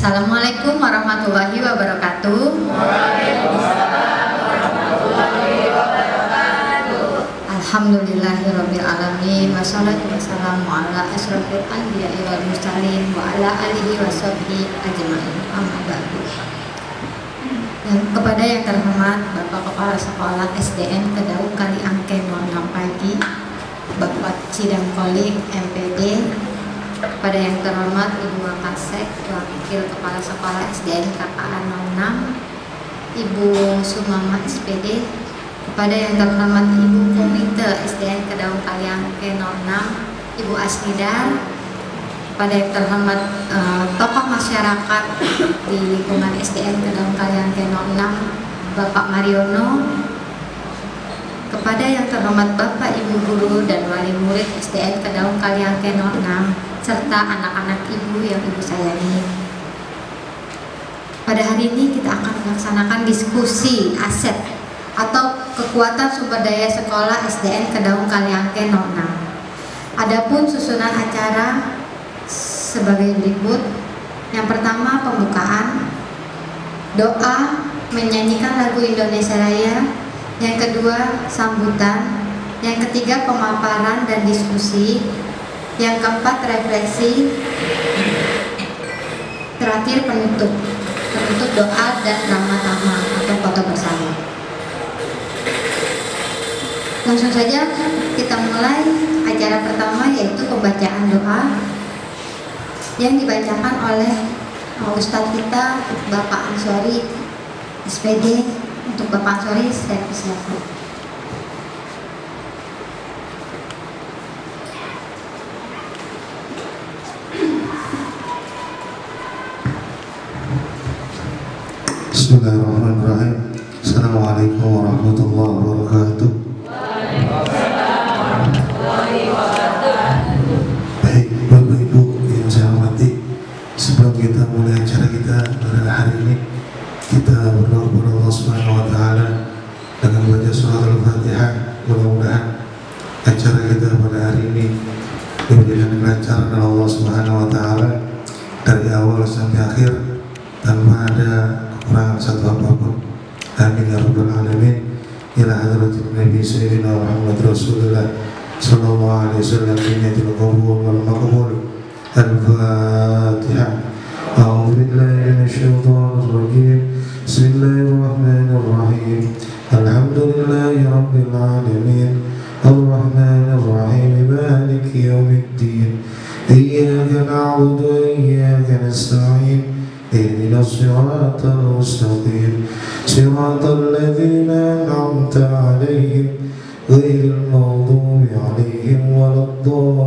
Assalamualaikum warahmatullahi wabarakatuh. Waalaikumsalam warahmatullahi wabarakatuh. Alhamdulillahirabbil alamin wassalatu wassalamu ala asrofil anbiya'i wal mursalin wa ala alihi washabbihi ajmain. Amma ba'du. Dan kepada yang terhormat Bapak Kepala Sekolah SDN Kedaung Kaliangke 06 Pagi, Bapak Cidang Kolik MPD, pada yang terhormat Ibu Wakasek, Wakil Kepala Sekolah SDN KKA 06, Ibu Sumama SPD, kepada yang terhormat Ibu Komite SDN Kedaung Kaliangke 06, Ibu Asnidar, kepada yang terhormat tokoh masyarakat di lingkungan SDN Kedaung Kaliangke 06, Bapak Mariono, kepada yang terhormat Bapak Ibu Guru dan Wali Murid SDN Kedaung Kaliangke 06, serta anak-anak ibu yang ibu sayangi. Pada hari ini kita akan melaksanakan diskusi aset atau kekuatan sumber daya sekolah SDN Kedaung Kaliangke 06. Adapun susunan acara sebagai berikut. Yang pertama pembukaan, doa, menyanyikan lagu Indonesia Raya. Yang kedua sambutan. Yang ketiga pemaparan dan diskusi. Yang keempat refleksi. Terakhir penutup doa dan drama tama atau foto bersama. Langsung saja kita mulai acara pertama, yaitu pembacaan doa yang dibacakan oleh Ustadz kita Bapak Ansori SPD. Untuk Bapak Ansori saya persilakan. Bismillahirrahmanirrahim. Assalamualaikum warahmatullahi wabarakatuh. Waalaikumsalam warahmatullahi wabarakatuh. Baik, Bapak Ibu yang saya hormati, sebelum kita mulai acara kita pada hari ini, kita berdoa kepada Allah Subhanahu wa taala dengan membaca surah Al-Fatihah. Mudah-mudahan acara kita pada hari ini diberikan kelancaran oleh Allah Subhanahu wa taala dari awal sampai akhir tanpa ada kekurangan satu apapun. Amin ya rabbal alamin. Ila hadratin Nabi Sayyidina Muhammad Rasulullah sallallahu alaihi wasallam binyatil qabul wal maqbul. Al-Fatihah. A'udzu billahi minasyaitonir rajim. Bismillahirrahmanirrahim. Alhamdulillahi rabbil alamin. Ar-Rahmanir Rahim. Maliki yaumiddin. Iyyaka na'budu wa iyyaka nasta'in. اهدنا الصراط المستقيم صراط الذين أنعمت عليهم غير المغضوب عليهم ولا الضالين.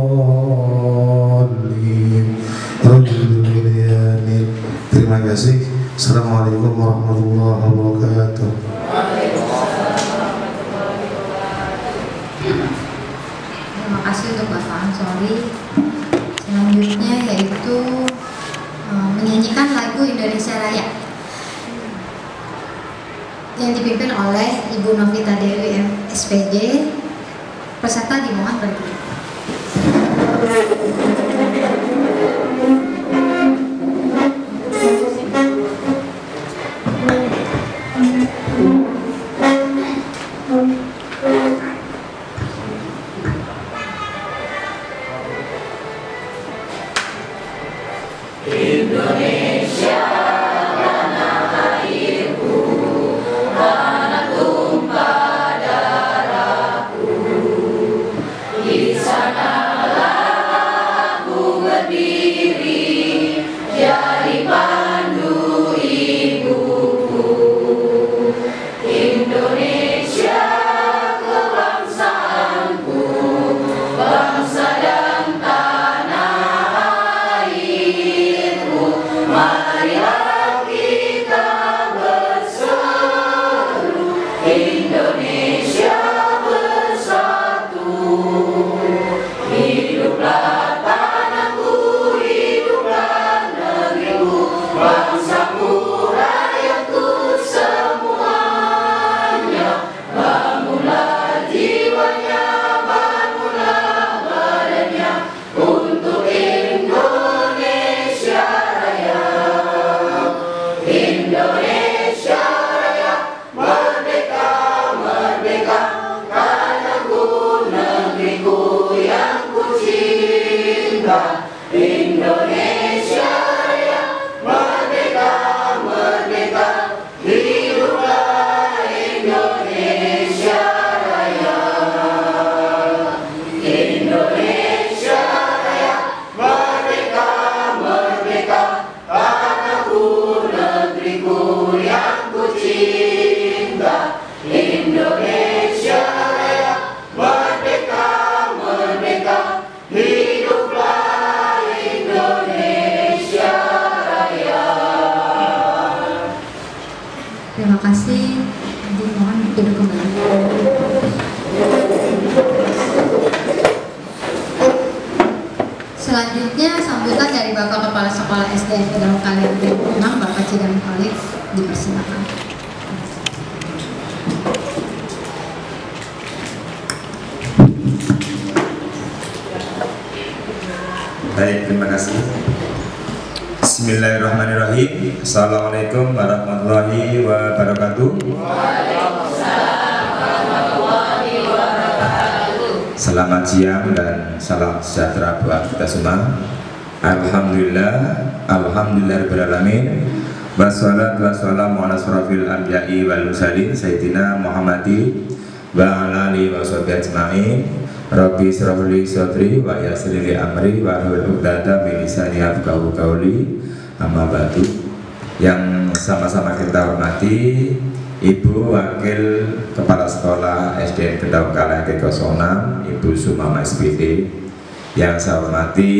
Terima kasih. Assalamualaikum warahmatullahi wabarakatuh. Terima kasih untuk Bapak Ansori. Selanjutnya yaitu menyanyikan lagu Indonesia Raya yang dipimpin oleh Ibu Novita Dewi SPD. Peserta dimohon berdiri. Bangsa dan tanah airku. cinta. Indonesia Raya, merdeka, merdeka, hiduplah Indonesia Raya. Indonesia Raya, merdeka, merdeka, tanahku, negeriku yang ku cinta. Indonesia Raya, merdeka, merdeka, hiduplah Indonesia Raya. Terima kasih. Nanti mohon duduk kembali. Selanjutnya sambutan dari Bapak Kepala Sekolah SDN Federal Kalian 6 Bapak Cidam Khalid, dipersilakan. Baik, terima kasih. Bismillahirrahmanirrahim. Assalamualaikum warahmatullahi wabarakatuh. Selamat siang dan salam sejahtera buat kita semua. Alhamdulillah, alhamdulillahirabbil alamin. Wassalatu wassalamu ala asrofil anbiya'i wal mursalin sayyidina Muhammadi wa ala alihi wa sahbihi ajma'in. Rabbi shrah li sadri wa yassir li amri wa hlul 'uqdatam min lisani yafqahu qawli. Amma ba'du. Yang sama-sama kita hormati Ibu Wakil Kepala Sekolah SDN Kedaung Kala 06, Ibu Sumama SPD. Yang saya hormati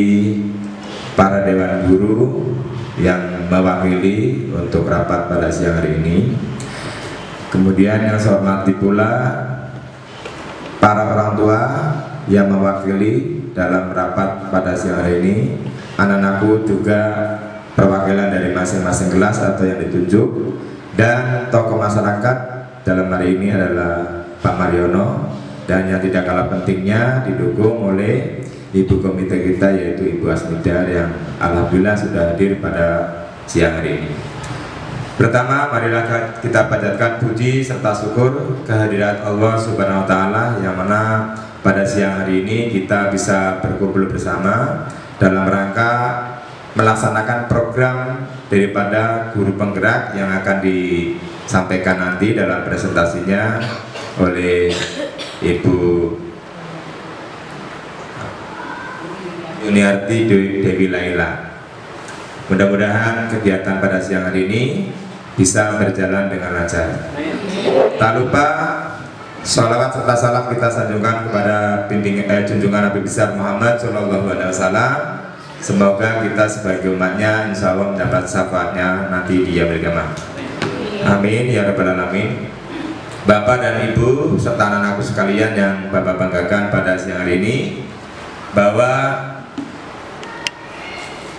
para dewan guru yang mewakili untuk rapat pada siang hari ini. Kemudian yang saya hormati pula para orang tua yang mewakili dalam rapat pada siang hari ini. Anak-anakku juga perwakilan dari masing-masing kelas atau yang ditunjuk, dan tokoh masyarakat dalam hari ini adalah Pak Mariono, dan yang tidak kalah pentingnya didukung oleh Ibu Komite kita yaitu Ibu Asmida yang alhamdulillah sudah hadir pada siang hari ini. Pertama, marilah kita panjatkan puji serta syukur kehadirat Allah Subhanahu wa Ta'ala, yang mana pada siang hari ini kita bisa berkumpul bersama dalam rangka melaksanakan program daripada guru penggerak yang akan disampaikan nanti dalam presentasinya oleh Ibu Yuniarti Dewi Laila. Mudah-mudahan kegiatan pada siang hari ini bisa berjalan dengan lancar. Tak lupa sholawat serta salam kita sanjungkan kepada junjungan Nabi besar Muhammad SAW. Semoga kita sebagai umatnya insya Allah mendapat syafaatnya nanti di yaumil qiyamah. Amin ya rabbal alamin. Bapak dan Ibu serta anak-anakku sekalian yang Bapak banggakan pada siang hari ini, bahwa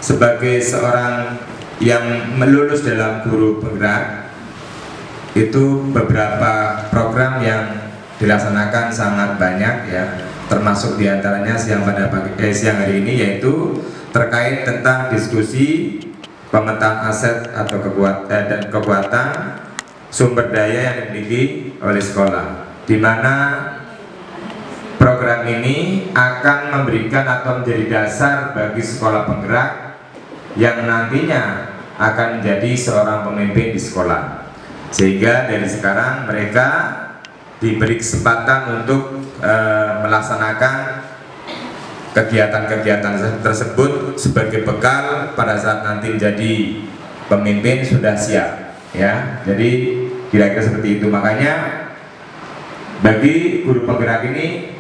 sebagai seorang yang melulus dalam guru penggerak, itu beberapa program yang dilaksanakan sangat banyak ya, termasuk diantaranya siang hari ini yaitu terkait tentang diskusi pemetaan aset atau kekuatan sumber daya yang dimiliki oleh sekolah, di mana program ini akan memberikan atau menjadi dasar bagi sekolah penggerak yang nantinya akan menjadi seorang pemimpin di sekolah, sehingga dari sekarang mereka diberi kesempatan untuk melaksanakan kegiatan-kegiatan tersebut sebagai bekal pada saat nanti menjadi pemimpin sudah siap ya. Jadi kira-kira seperti itu. Makanya bagi guru penggerak ini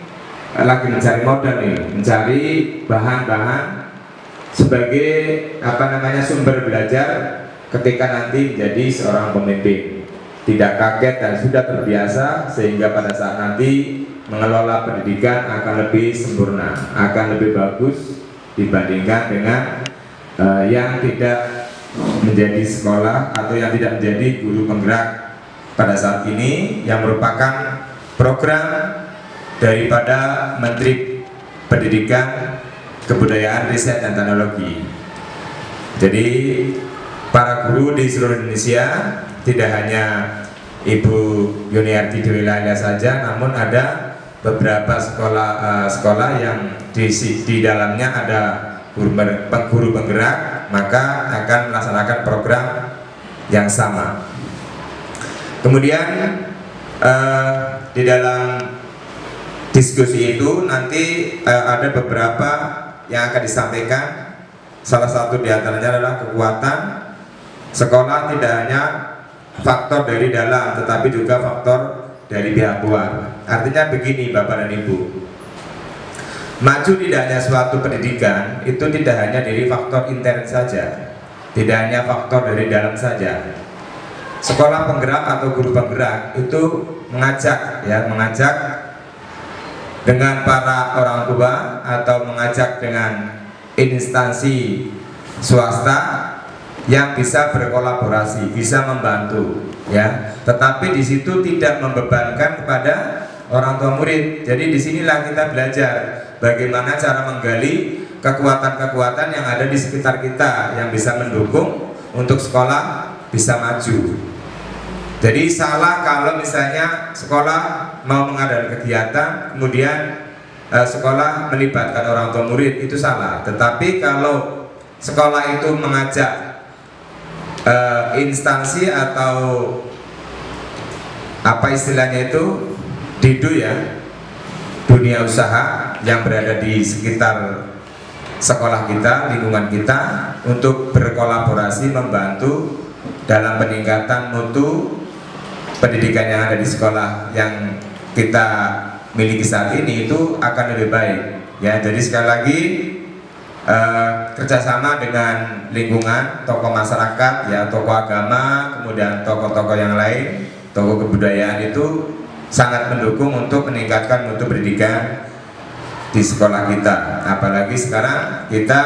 lagi mencari modal nih, mencari bahan-bahan sebagai sumber belajar ketika nanti menjadi seorang pemimpin. Tidak kaget dan sudah terbiasa, sehingga pada saat nanti mengelola pendidikan akan lebih sempurna, akan lebih bagus dibandingkan dengan yang tidak menjadi sekolah atau yang tidak menjadi guru penggerak pada saat ini, yang merupakan program daripada Menteri Pendidikan, Kebudayaan, Riset dan Teknologi. Jadi para guru di seluruh Indonesia, tidak hanya Ibu Yuniarti Dewi Laila saja, namun ada beberapa sekolah yang di dalamnya ada guru penggerak, maka akan melaksanakan program yang sama. Kemudian di dalam diskusi itu nanti ada beberapa yang akan disampaikan. Salah satu di antaranya adalah kekuatan sekolah tidak hanya faktor dari dalam, tetapi juga faktor dari pihak luar. Artinya begini Bapak dan Ibu, maju tidak hanya suatu pendidikan itu tidak hanya dari faktor intern saja, tidak hanya faktor dari dalam saja. Sekolah penggerak atau guru penggerak itu mengajak dengan para orang tua atau mengajak dengan instansi swasta yang bisa berkolaborasi, bisa membantu, ya. Tetapi di situ tidak membebankan kepada orang tua murid. Jadi disinilah kita belajar bagaimana cara menggali kekuatan-kekuatan yang ada di sekitar kita yang bisa mendukung untuk sekolah bisa maju. Jadi salah kalau misalnya sekolah mau mengadakan kegiatan kemudian sekolah melibatkan orang tua murid, itu salah. Tetapi kalau sekolah itu mengajak instansi atau apa istilahnya itu DIDU, ya, dunia usaha yang berada di sekitar sekolah kita, lingkungan kita, untuk berkolaborasi membantu dalam peningkatan mutu pendidikan yang ada di sekolah yang kita miliki saat ini, itu akan lebih baik, ya. Jadi sekali lagi kerjasama dengan lingkungan, tokoh masyarakat, ya, tokoh agama, kemudian tokoh-tokoh yang lain, tokoh kebudayaan itu sangat mendukung untuk meningkatkan mutu pendidikan di sekolah kita. Apalagi sekarang kita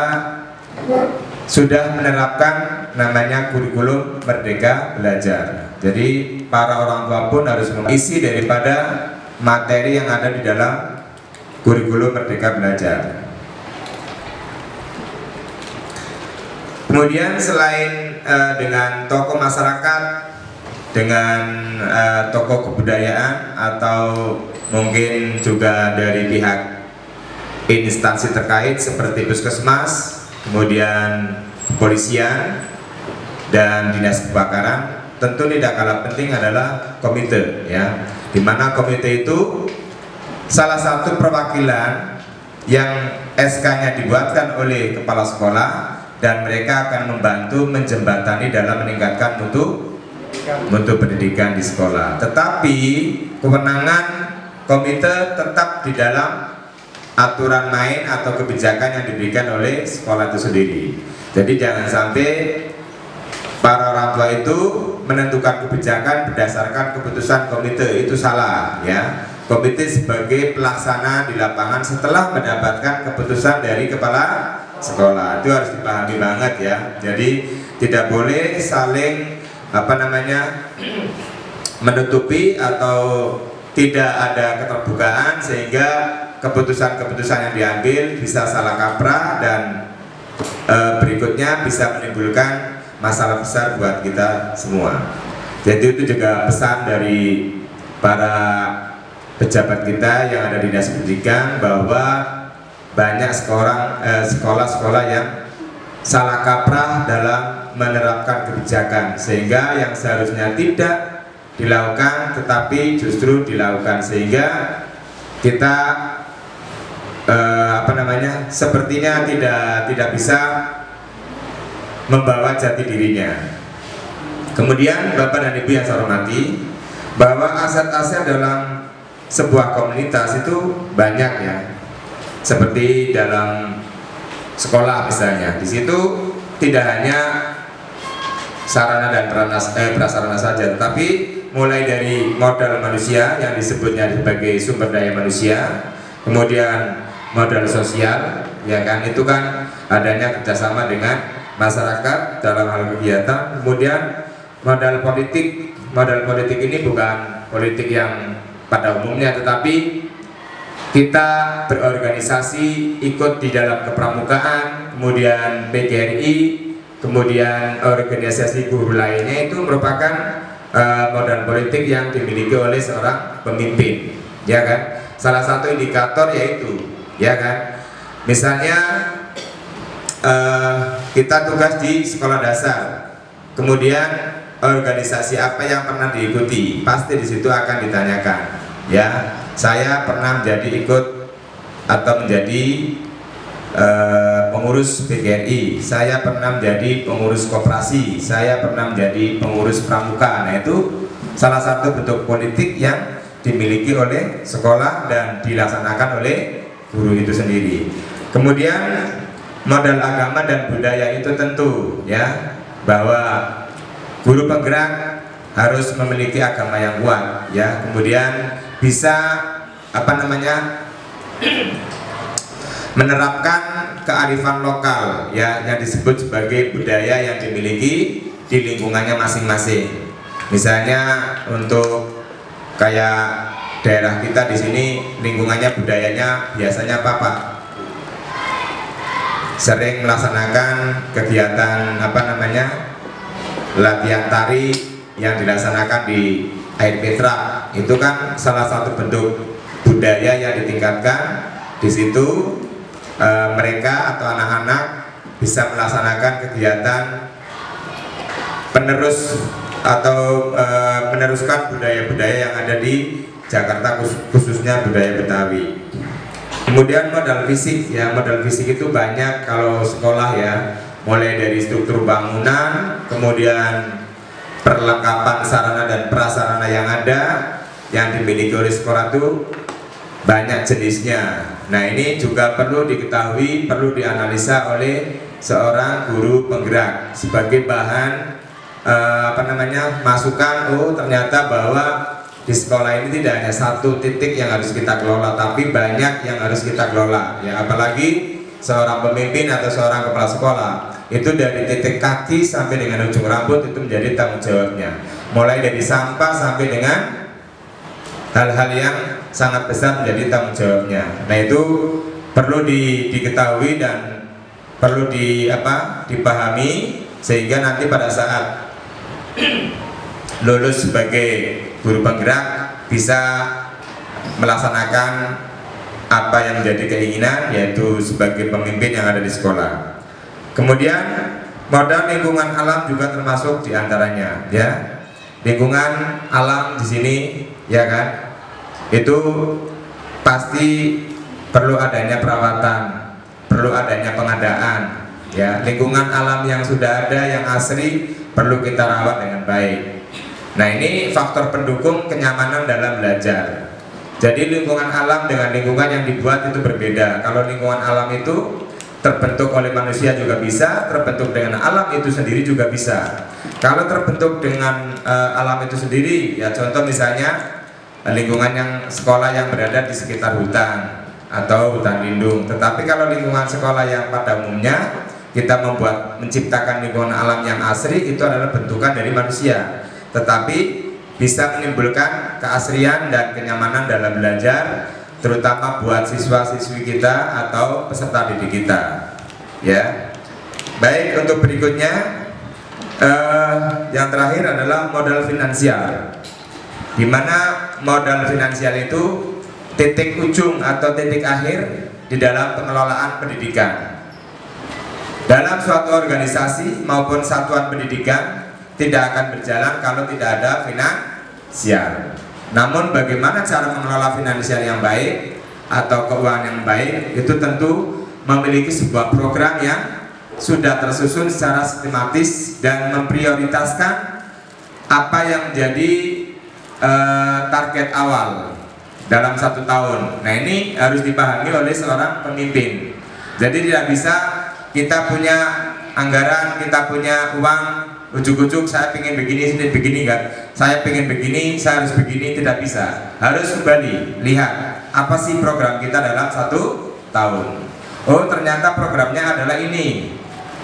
sudah menerapkan namanya kurikulum Merdeka Belajar. Jadi para orang tua pun harus mengisi daripada materi yang ada di dalam kurikulum Merdeka Belajar. Kemudian selain dengan tokoh masyarakat, dengan tokoh kebudayaan, atau mungkin juga dari pihak instansi terkait seperti puskesmas, kemudian kepolisian dan dinas kebakaran, tentu tidak kalah penting adalah komite, ya, dimana komite itu salah satu perwakilan yang SK-nya dibuatkan oleh kepala sekolah dan mereka akan membantu menjembatani dalam meningkatkan mutu pendidikan di sekolah. Tetapi kewenangan komite tetap di dalam aturan main atau kebijakan yang diberikan oleh sekolah itu sendiri. Jadi jangan sampai para orang tua itu menentukan kebijakan berdasarkan keputusan komite, itu salah, ya. Komite sebagai pelaksana di lapangan setelah mendapatkan keputusan dari kepala sekolah, itu harus dipahami banget, ya. Jadi tidak boleh saling menutupi atau tidak ada keterbukaan sehingga keputusan-keputusan yang diambil bisa salah kaprah dan berikutnya bisa menimbulkan masalah besar buat kita semua. Jadi itu juga pesan dari para pejabat kita yang ada di dinas pendidikan, bahwa banyak sekolah-sekolah yang salah kaprah dalam menerapkan kebijakan, sehingga yang seharusnya tidak dilakukan tetapi justru dilakukan, sehingga kita sepertinya tidak bisa membawa jati dirinya. Kemudian Bapak dan Ibu yang saya hormati, bahwa aset-aset dalam sebuah komunitas itu banyak, ya. Seperti dalam sekolah misalnya, di situ tidak hanya sarana dan prasarana saja, tetapi mulai dari modal manusia yang disebutnya sebagai sumber daya manusia, kemudian modal sosial, ya kan, itu kan adanya kerjasama dengan masyarakat dalam hal kegiatan. Kemudian modal politik ini bukan politik yang pada umumnya, tetapi kita berorganisasi, ikut di dalam kepramukaan, kemudian PGRI, kemudian organisasi guru lainnya, itu merupakan modal politik yang dimiliki oleh seorang pemimpin, ya kan. Salah satu indikator yaitu, ya kan, misalnya kita tugas di sekolah dasar, kemudian organisasi apa yang pernah diikuti, pasti di situ akan ditanyakan. Ya, saya pernah menjadi ikut atau menjadi pengurus PGRI, saya pernah menjadi pengurus koperasi, saya pernah menjadi pengurus pramuka. Nah, itu salah satu bentuk politik yang dimiliki oleh sekolah dan dilaksanakan oleh guru itu sendiri. Kemudian modal agama dan budaya itu tentu ya, bahwa guru penggerak harus memiliki agama yang kuat ya, kemudian bisa menerapkan kearifan lokal ya, yang disebut sebagai budaya yang dimiliki di lingkungannya masing-masing. Misalnya untuk kayak daerah kita di sini, lingkungannya budayanya biasanya apa Pak? Sering melaksanakan kegiatan latihan tari yang dilaksanakan di air Petra. Itu kan salah satu bentuk budaya yang ditingkatkan. Di situ mereka atau anak-anak bisa melaksanakan kegiatan penerus atau meneruskan budaya-budaya yang ada di Jakarta, khususnya budaya Betawi. Kemudian modal fisik ya, modal fisik itu banyak kalau sekolah ya, mulai dari struktur bangunan, kemudian perlengkapan sarana dan prasarana yang ada yang dimiliki oleh sekolah itu banyak jenisnya. Nah, ini juga perlu diketahui, perlu dianalisa oleh seorang guru penggerak sebagai bahan masukan. Oh, ternyata bahwa di sekolah ini tidak hanya satu titik yang harus kita kelola, tapi banyak yang harus kita kelola ya, apalagi seorang pemimpin atau seorang kepala sekolah itu dari titik kaki sampai dengan ujung rambut itu menjadi tanggung jawabnya, mulai dari sampah sampai dengan hal-hal yang sangat besar menjadi tanggung jawabnya. Nah, itu perlu diketahui dan perlu dipahami sehingga nanti pada saat lulus sebagai guru penggerak bisa melaksanakan apa yang menjadi keinginan, yaitu sebagai pemimpin yang ada di sekolah. Kemudian modal lingkungan alam juga termasuk diantaranya ya. Lingkungan alam di sini ya kan, itu pasti perlu adanya perawatan, perlu adanya pengadaan ya. Lingkungan alam yang sudah ada yang asri perlu kita rawat dengan baik. Nah, ini faktor pendukung kenyamanan dalam belajar. Jadi lingkungan alam dengan lingkungan yang dibuat itu berbeda. Kalau lingkungan alam itu terbentuk oleh manusia juga bisa, terbentuk dengan alam itu sendiri juga bisa. Kalau terbentuk dengan alam itu sendiri, ya contoh misalnya lingkungan yang sekolah yang berada di sekitar hutan atau hutan lindung. Tetapi kalau lingkungan sekolah yang pada umumnya kita menciptakan lingkungan alam yang asri, itu adalah bentukan dari manusia, tetapi bisa menimbulkan keasrian dan kenyamanan dalam belajar, terutama buat siswa-siswi kita atau peserta didik kita ya. Baik, untuk berikutnya yang terakhir adalah modal finansial, di mana modal finansial itu titik ujung atau titik akhir di dalam pengelolaan pendidikan. Dalam suatu organisasi maupun satuan pendidikan tidak akan berjalan kalau tidak ada finansial. Namun bagaimana cara mengelola finansial yang baik atau keuangan yang baik, itu tentu memiliki sebuah program yang sudah tersusun secara sistematis dan memprioritaskan apa yang menjadi target awal dalam 1 tahun. Nah, ini harus dipahami oleh seorang pemimpin. Jadi tidak bisa kita punya anggaran, kita punya uang, ujuk-ujuk saya pengen begini, kan? Saya pengen begini, saya harus begini, tidak bisa. Harus kembali lihat apa sih program kita dalam 1 tahun. Oh, ternyata programnya adalah ini.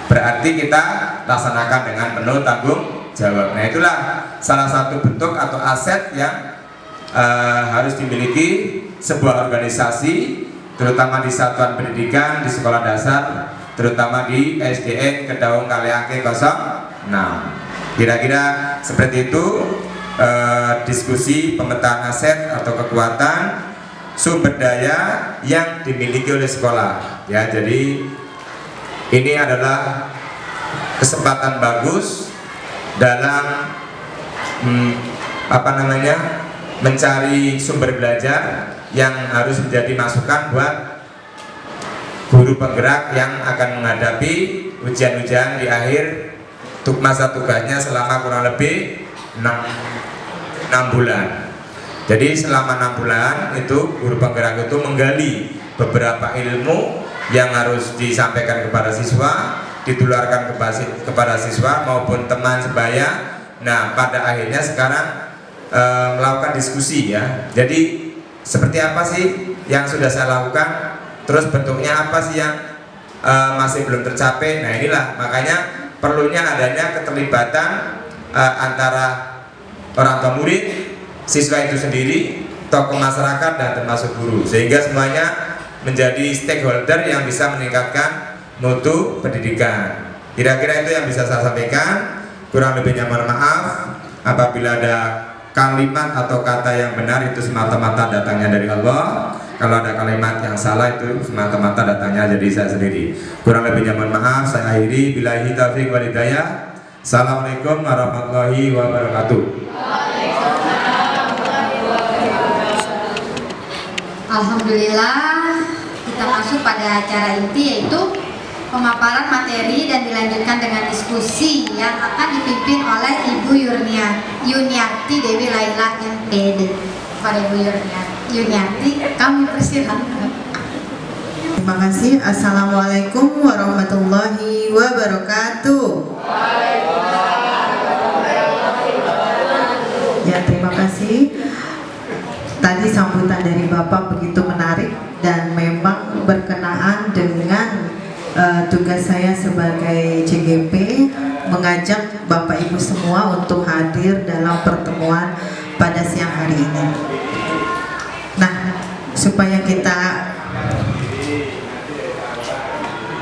Berarti kita laksanakan dengan penuh tanggung jawab. Nah, itulah salah satu bentuk atau aset yang harus dimiliki sebuah organisasi, terutama di satuan pendidikan, di sekolah dasar, terutama di SDN Kedaung Kaliake 06. Kira-kira seperti itu diskusi pemetaan aset atau kekuatan sumber daya yang dimiliki oleh sekolah ya. Jadi ini adalah kesempatan bagus dalam mencari sumber belajar yang harus menjadi masukan buat guru penggerak yang akan menghadapi ujian-ujian di akhir masa tugasnya selama kurang lebih 6 bulan. Jadi selama 6 bulan itu guru penggerak itu menggali beberapa ilmu yang harus disampaikan kepada siswa, ditularkan kepada siswa maupun teman sebaya. Nah, pada akhirnya sekarang melakukan diskusi ya. Jadi seperti apa sih yang sudah saya lakukan, terus bentuknya apa sih yang masih belum tercapai. Nah, inilah makanya perlunya adanya keterlibatan antara orang tua murid, siswa itu sendiri, tokoh masyarakat dan termasuk guru, sehingga semuanya menjadi stakeholder yang bisa meningkatkan mutu pendidikan. Kira-kira itu yang bisa saya sampaikan. Kurang lebihnya mohon maaf. Apabila ada kalimat atau kata yang benar itu semata-mata datangnya dari Allah. Kalau ada kalimat yang salah itu semata-mata datangnya dari saya sendiri. Kurang lebihnya mohon maaf. Saya akhiri. Billahi taufiq wal hidayah. Assalamualaikum warahmatullahi wabarakatuh. Alhamdulillah, kita masuk pada acara inti, yaitu pemaparan materi dan dilanjutkan dengan diskusi yang akan dipimpin oleh Ibu Yuniarti Dewi Laila MPD. Pada Ibu Yuniarti, kami persilahkan. Terima kasih. Assalamualaikum warahmatullahi wabarakatuh. Ya, terima kasih. Tadi sambutan dari Bapak begitu menarik dan memang berkenaan dengan tugas saya sebagai CGP mengajak Bapak Ibu semua untuk hadir dalam pertemuan pada siang hari ini. Nah, supaya kita,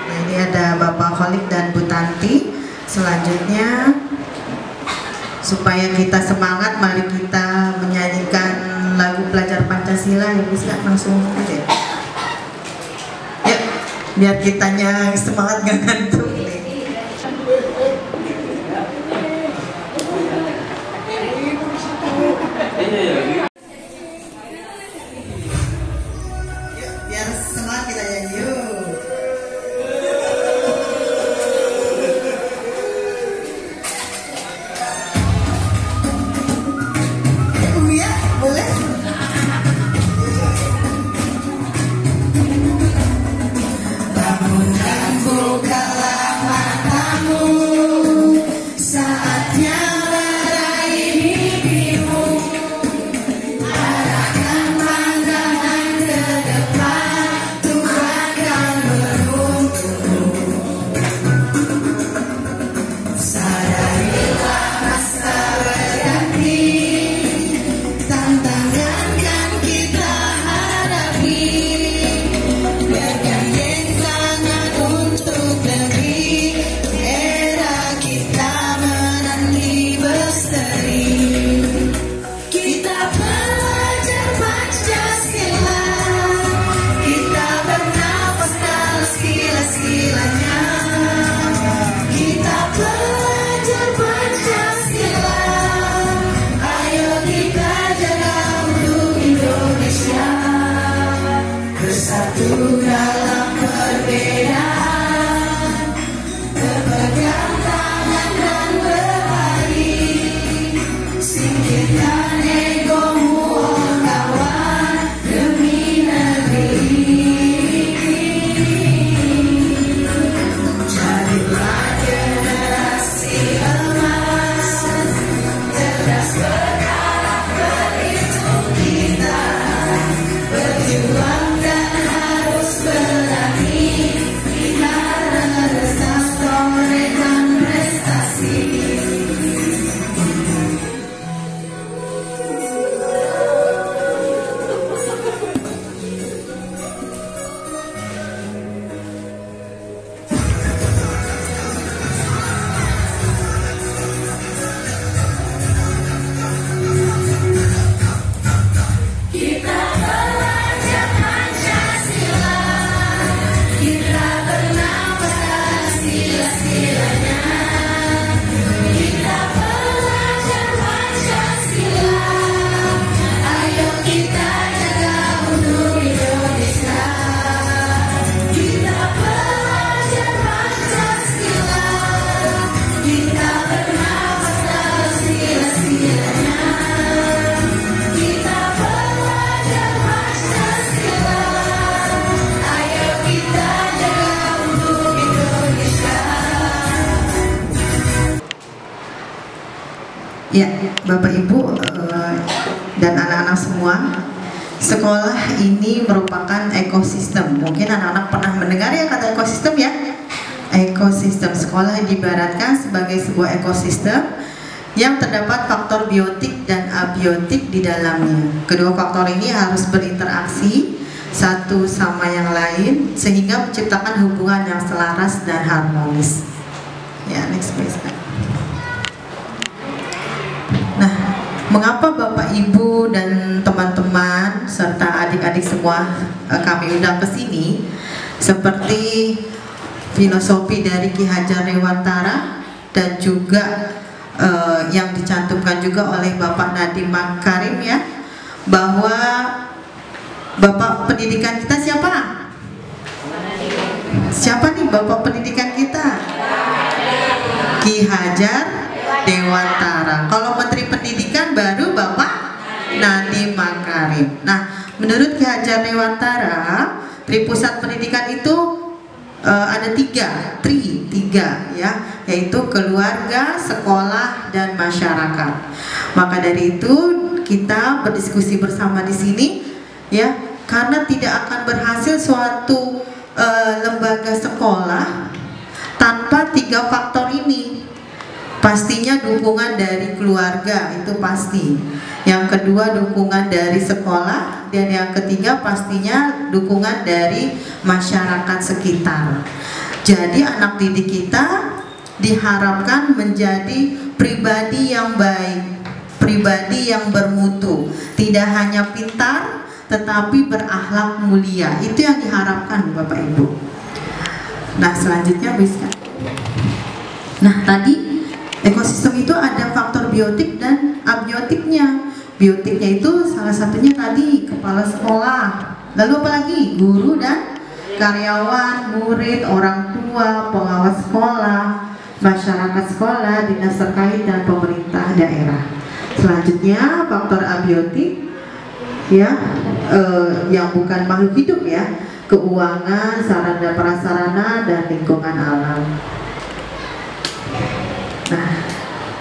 nah ini ada Bapak Khalid dan Bu Tanti. Selanjutnya, supaya kita semangat, mari kita menyanyikan lagu Pelajar Pancasila. Ya, bisa langsung aja. Ya, biar kitanya semangat gak ngantuk. Biar semangat kita nyanyi. Yuk. Ya, boleh. Bukanlah Ya, Bapak Ibu dan anak-anak semua, sekolah ini merupakan ekosistem. Mungkin anak-anak pernah mendengar ya kata ekosistem ya. Ekosistem sekolah diibaratkan sebagai sebuah ekosistem yang terdapat faktor biotik dan abiotik di dalamnya. Kedua faktor ini harus berinteraksi satu sama yang lain sehingga menciptakan hubungan yang selaras dan harmonis. Ya, next please. Nah, mengapa Bapak Ibu dan teman-teman serta adik-adik semua kami undang ke sini? Seperti filosofi dari Ki Hajar Dewantara dan juga yang dicantumkan juga oleh Bapak Nadiem Makarim ya, bahwa Bapak pendidikan kita siapa? Siapa nih Bapak pendidikan kita? Ki Hajar Dewantara. Kalau Menteri Pendidikan baru Bapak Nadiem Makarim. Nah, menurut Ki Hajar Dewantara, Tripusat pendidikan itu ada tiga ya, yaitu keluarga, sekolah, dan masyarakat. Maka dari itu kita berdiskusi bersama di sini ya, karena tidak akan berhasil suatu lembaga sekolah tanpa tiga faktor ini. Pastinya dukungan dari keluarga itu pasti. Yang kedua dukungan dari sekolah, dan yang ketiga pastinya dukungan dari masyarakat sekitar. Jadi anak didik kita diharapkan menjadi pribadi yang baik, pribadi yang bermutu, tidak hanya pintar tetapi berakhlak mulia. Itu yang diharapkan Bapak Ibu. Nah, selanjutnya bisa. Nah, tadi ekosistem itu ada faktor biotik dan abiotiknya. Biotiknya itu salah satunya tadi kepala sekolah, lalu apalagi guru dan karyawan, murid, orang tua, pengawas sekolah, masyarakat sekolah, dinas terkait, dan pemerintah daerah. Selanjutnya faktor abiotik ya, yang bukan makhluk hidup ya, keuangan, sarana prasarana, dan lingkungan alam. Nah,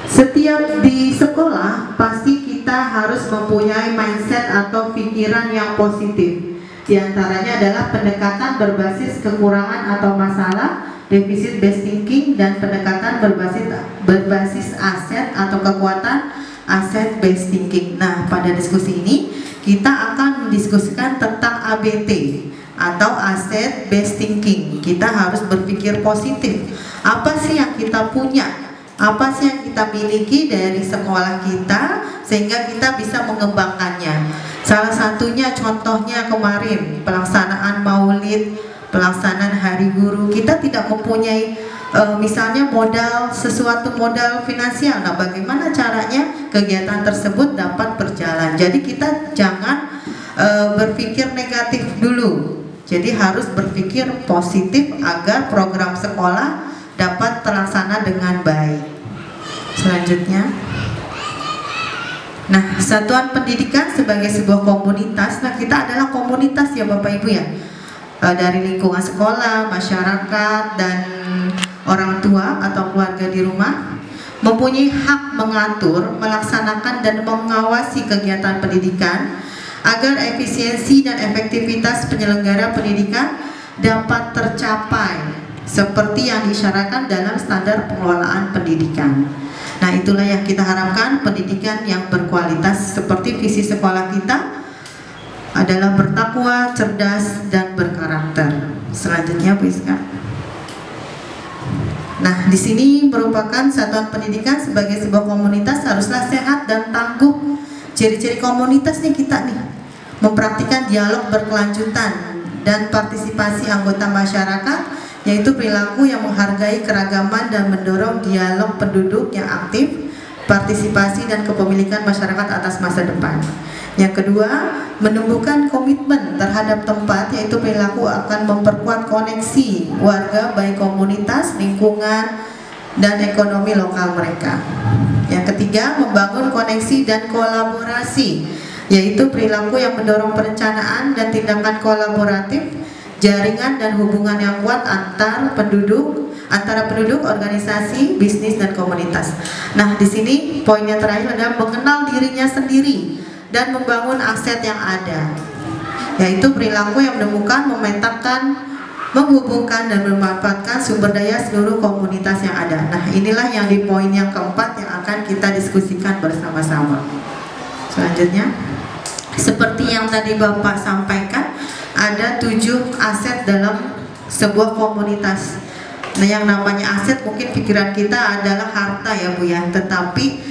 setiap di sekolah pasti kita harus mempunyai mindset atau pikiran yang positif. Di antaranya adalah pendekatan berbasis kekurangan atau masalah, defisit based thinking, dan pendekatan berbasis aset atau kekuatan, aset based thinking. Nah, pada diskusi ini kita akan mendiskusikan tentang ABT atau aset based thinking. Kita harus berpikir positif. Apa sih yang kita punya? Apa sih yang kita miliki dari sekolah kita sehingga kita bisa mengembangkannya? Salah satunya contohnya kemarin pelaksanaan Maulid, pelaksanaan Hari Guru, kita tidak mempunyai misalnya sesuatu modal finansial. Nah, bagaimana caranya kegiatan tersebut dapat berjalan? Jadi kita jangan berpikir negatif dulu. Jadi harus berpikir positif agar program sekolah dapat terlaksana dengan baik. Selanjutnya, nah, satuan pendidikan sebagai sebuah komunitas. Nah, kita adalah komunitas ya Bapak Ibu ya, dari lingkungan sekolah, masyarakat, dan orang tua atau keluarga di rumah mempunyai hak mengatur, melaksanakan, dan mengawasi kegiatan pendidikan agar efisiensi dan efektivitas penyelenggara pendidikan dapat tercapai seperti yang disyaratkan dalam standar pengelolaan pendidikan. Nah, itulah yang kita harapkan, pendidikan yang berkualitas seperti visi sekolah kita adalah bertakwa, cerdas, dan berkarakter. Selanjutnya, Bu Iska. Nah, di sini merupakan satuan pendidikan sebagai sebuah komunitas haruslah sehat dan tangguh. Ciri-ciri komunitas nih kita nih, mempraktikkan dialog berkelanjutan dan partisipasi anggota masyarakat, yaitu perilaku yang menghargai keragaman dan mendorong dialog penduduk yang aktif, partisipasi dan kepemilikan masyarakat atas masa depan. Yang kedua, menumbuhkan komitmen terhadap tempat, yaitu perilaku akan memperkuat koneksi warga baik komunitas, lingkungan, dan ekonomi lokal mereka. Yang ketiga, membangun koneksi dan kolaborasi, yaitu perilaku yang mendorong perencanaan dan tindakan kolaboratif, jaringan dan hubungan yang kuat antara penduduk, organisasi, bisnis dan komunitas. Nah, di sini poin yang terakhir adalah mengenal dirinya sendiri dan membangun aset yang ada, yaitu perilaku yang menemukan, memetakan, menghubungkan dan memanfaatkan sumber daya seluruh komunitas yang ada. Nah, inilah yang di poin yang keempat yang akan kita diskusikan bersama-sama. Selanjutnya, seperti yang tadi Bapak sampaikan, ada 7 aset dalam sebuah komunitas. Nah, yang namanya aset mungkin pikiran kita adalah harta ya Bu ya, tetapi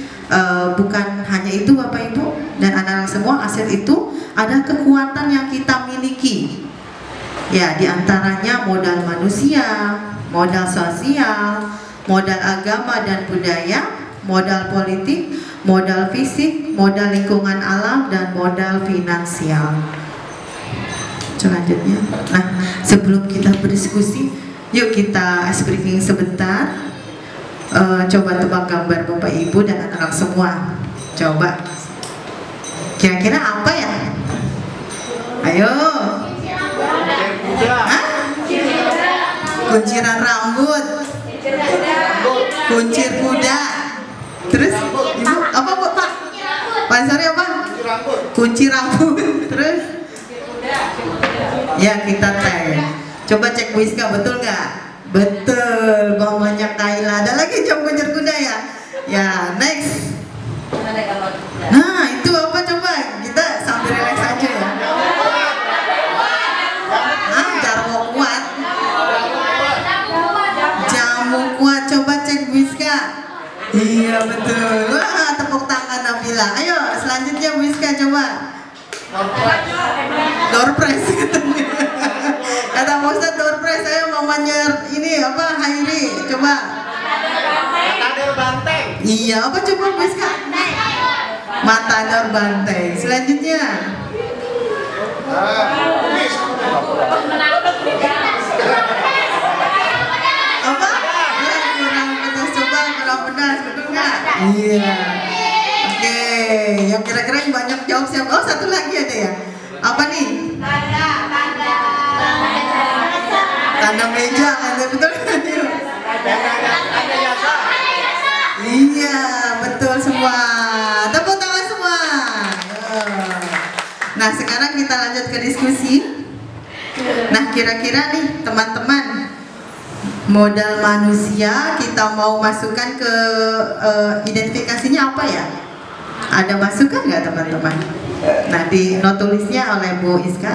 bukan hanya itu Bapak Ibu dan anak-anak semua. Aset itu ada kekuatan yang kita miliki. Ya, diantaranya modal manusia, modal sosial, modal agama dan budaya, modal politik, modal fisik, modal lingkungan alam, dan modal finansial. Selanjutnya, nah sebelum kita berdiskusi, yuk kita ice breaking sebentar. Coba tebak gambar Bapak Ibu dan anak-anak semua. Coba, kira-kira apa ya? Ayo. Kunciran rambut, kuncir kuda. Terus Ibu apa Bu Pak? Pak Sari apa? Kunci rambut. Terus? Ya, kita tes. Coba cek Wiska, betul nggak? Betul, mamanya Kaila. Ada lagi coba kuncir kuda ya? Ya, next. Nah, itu apa coba? Kita sambil relax aja ya. Jamu kuat. Jamu kuat, coba cek Wiska. Iya betul. Wah, tepuk tangan Nabila. Ayo, selanjutnya Wiska coba. Door prize katanya. Kata Pak Ustadz door prize. Ayo mamanya ini apa Hairi coba. Matador banteng. Iya, apa coba Wiska? Matador banteng. Selanjutnya. Apa? Ya, kurang pedas, coba kurang pedas, betul nggak? Iya. Oke, yang kira-kira yang banyak jawab siapa? Oh, satu lagi ada ya. Apa nih? Tanda meja, tanda betul kan? Iya, betul semua. Tepuk tangan semua. Nah, sekarang kita lanjut ke diskusi. Nah, kira-kira nih teman-teman, modal manusia kita mau masukkan ke identifikasinya apa ya? Ada masukan nggak teman-teman? Nah, di not tulisnya oleh Bu Iska.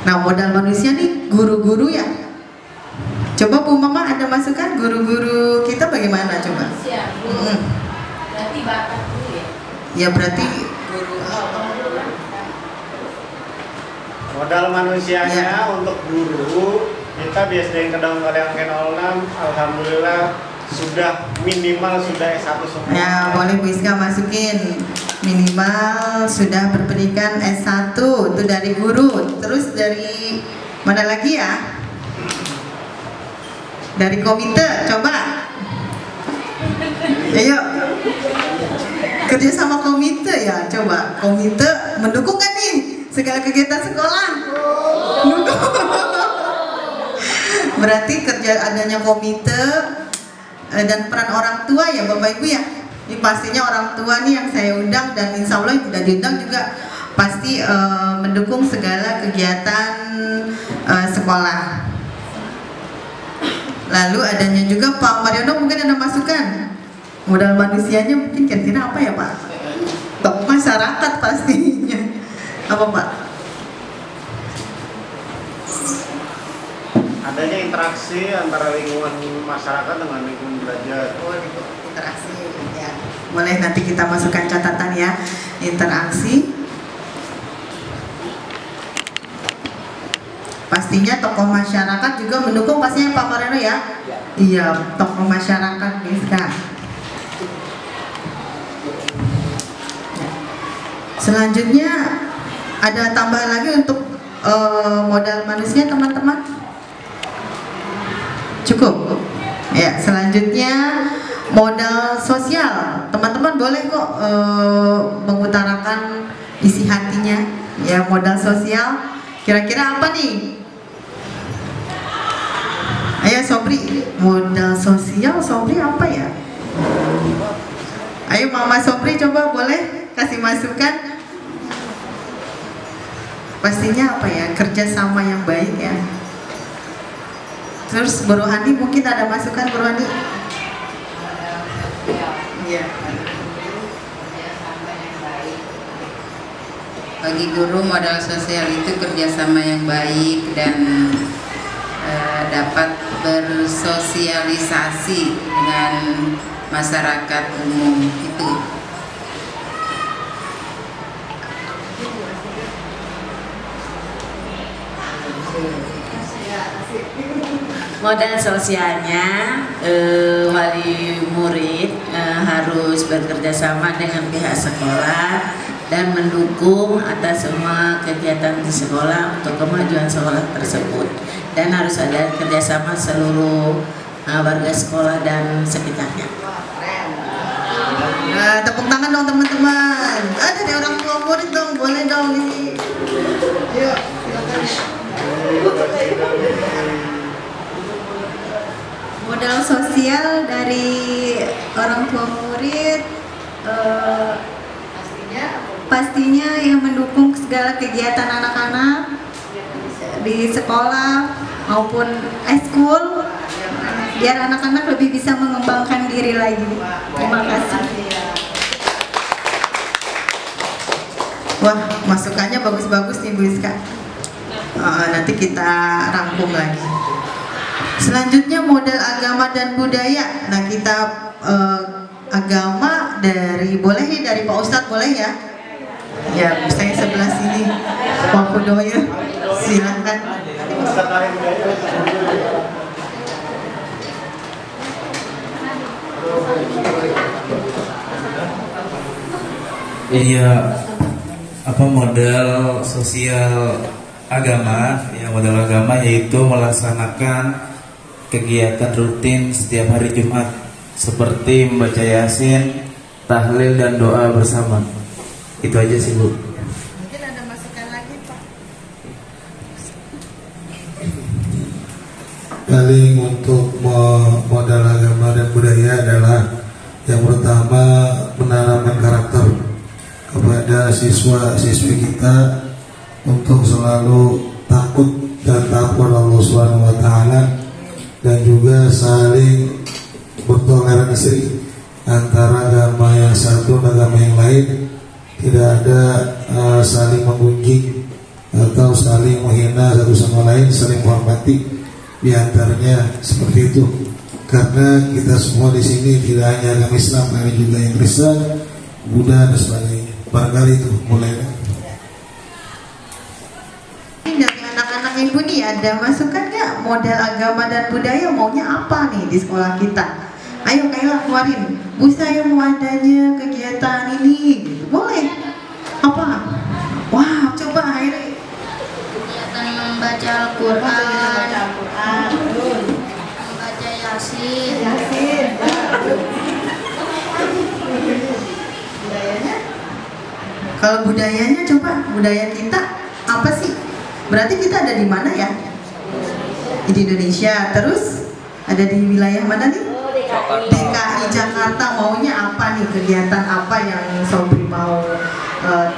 Nah, modal manusia nih guru-guru ya. Coba Bu Mama ada masukan guru-guru kita bagaimana coba? Berarti bakat dulu ya? Ya berarti guru. Modal manusianya Ya. untuk guru kita BSD Kedong Kaliang 06 alhamdulillah sudah minimal sudah S1 semua. Ya, boleh Bu Iska masukin minimal sudah berpendidikan S1 itu dari guru. Terus dari mana lagi ya? Dari komite, coba. Ayo. Kerja sama komite ya, coba. Komite mendukung kan nih segala kegiatan sekolah? Mendukung. Berarti kerja adanya komite dan peran orang tua ya Bapak Ibu ya. Ini pastinya orang tua nih yang saya undang dan insya Allah yang tidak diundang juga pasti mendukung segala kegiatan sekolah. Lalu adanya juga Pak Mariono mungkin ada masukan. Modal manusianya mungkin kira-kira apa ya Pak? Tokoh masyarakat pastinya. Apa Pak? Adanya interaksi antara lingkungan masyarakat dengan lingkungan belajar. Oh, interaksi ya. Boleh nanti kita masukkan catatan ya. Interaksi. Pastinya tokoh masyarakat juga mendukung pastinya Pak Mariono ya. Iya, tokoh masyarakat bisa. Selanjutnya ada tambahan lagi untuk modal manusia teman-teman. Cukup. Ya, selanjutnya modal sosial. Teman-teman boleh kok mengutarakan isi hatinya. Ya, modal sosial Kira-kira apa nih? Ayo Sobri, modal sosial Sobri apa ya? Ayo Mama Sobri coba boleh kasih masukan. Pastinya apa ya? Kerjasama yang baik ya. Terus Bu Rohani mungkin ada masukan Bu Rohani? Iya. Bagi guru modal sosial itu kerjasama yang baik dan dapat bersosialisasi dengan masyarakat umum itu. Modal sosialnya wali murid harus bekerja sama dengan pihak sekolah dan mendukung atas semua kegiatan di sekolah untuk kemajuan sekolah tersebut, dan harus ada kerjasama seluruh warga sekolah dan sekitarnya. Nah, tepuk tangan dong teman-teman. Ada dari orang tua murid dong, boleh dong ini. Yuk, silakan. Modal sosial dari orang tua murid pastinya yang mendukung segala kegiatan anak-anak di sekolah maupun school, biar anak-anak lebih bisa mengembangkan diri lagi. Terima kasih. Wah, masukannya bagus-bagus nih Bu Iska. Nanti kita rangkum lagi. Selanjutnya modal agama dan budaya. Nah, kita agama boleh ya dari Pak Ustadz, boleh ya? Ya, saya sebelah sini. Pak Kudoya, silakan. Iya, modal sosial agama? Ya, modal agama yaitu melaksanakan kegiatan rutin setiap hari Jumat seperti membaca Yasin, tahlil dan doa bersama. Itu aja sih Bu. Mungkin ada masukan lagi Pak. Paling untuk modal agama dan budaya adalah yang pertama menanamkan karakter kepada siswa-siswi kita untuk selalu takut dan takut Allah Subhanahu wa taala, dan juga saling bertoleransi antara agama yang satu dan agama yang lain. Tidak ada saling menggunjing atau saling menghina satu sama lain, saling menghormati di antaranya seperti itu. Karena kita semua di sini tidak hanya agama Islam, ada juga yang Kristen, Buddha dan sebagainya. Barangkali itu mulai. Dari anak-anak Ibu nih ada masukan nggak modal agama dan budaya maunya apa nih di sekolah kita? Ayo Kayla keluarin. Bu, saya mau adanya kegiatan ini. Boleh. Apa? Wah, coba Hairi. Kegiatan membaca Al-Quran, membaca Yasin. Budayanya? Kalau budayanya coba, budaya kita apa sih? Berarti kita ada di mana ya? Di Indonesia. Terus ada di wilayah mana nih? DKI Jakarta. Maunya apa nih? Kegiatan apa yang Sobri mau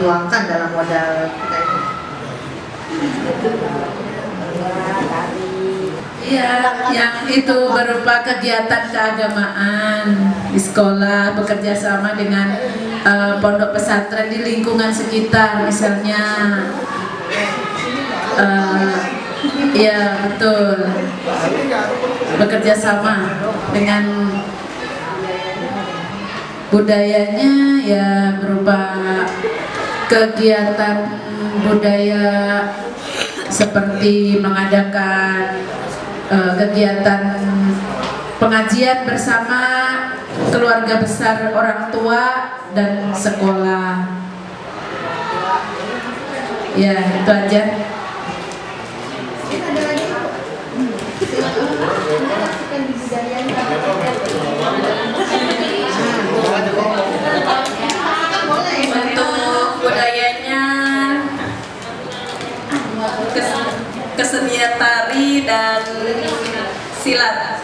tuangkan dalam modal kita ini? Iya, yang itu berupa kegiatan keagamaan di sekolah, bekerja sama dengan pondok pesantren di lingkungan sekitar, misalnya. Ya betul, bekerja sama dengan budayanya ya berupa kegiatan budaya seperti mengadakan kegiatan pengajian bersama keluarga besar orang tua dan sekolah. Ya itu aja. Untuk budayanya dan silat.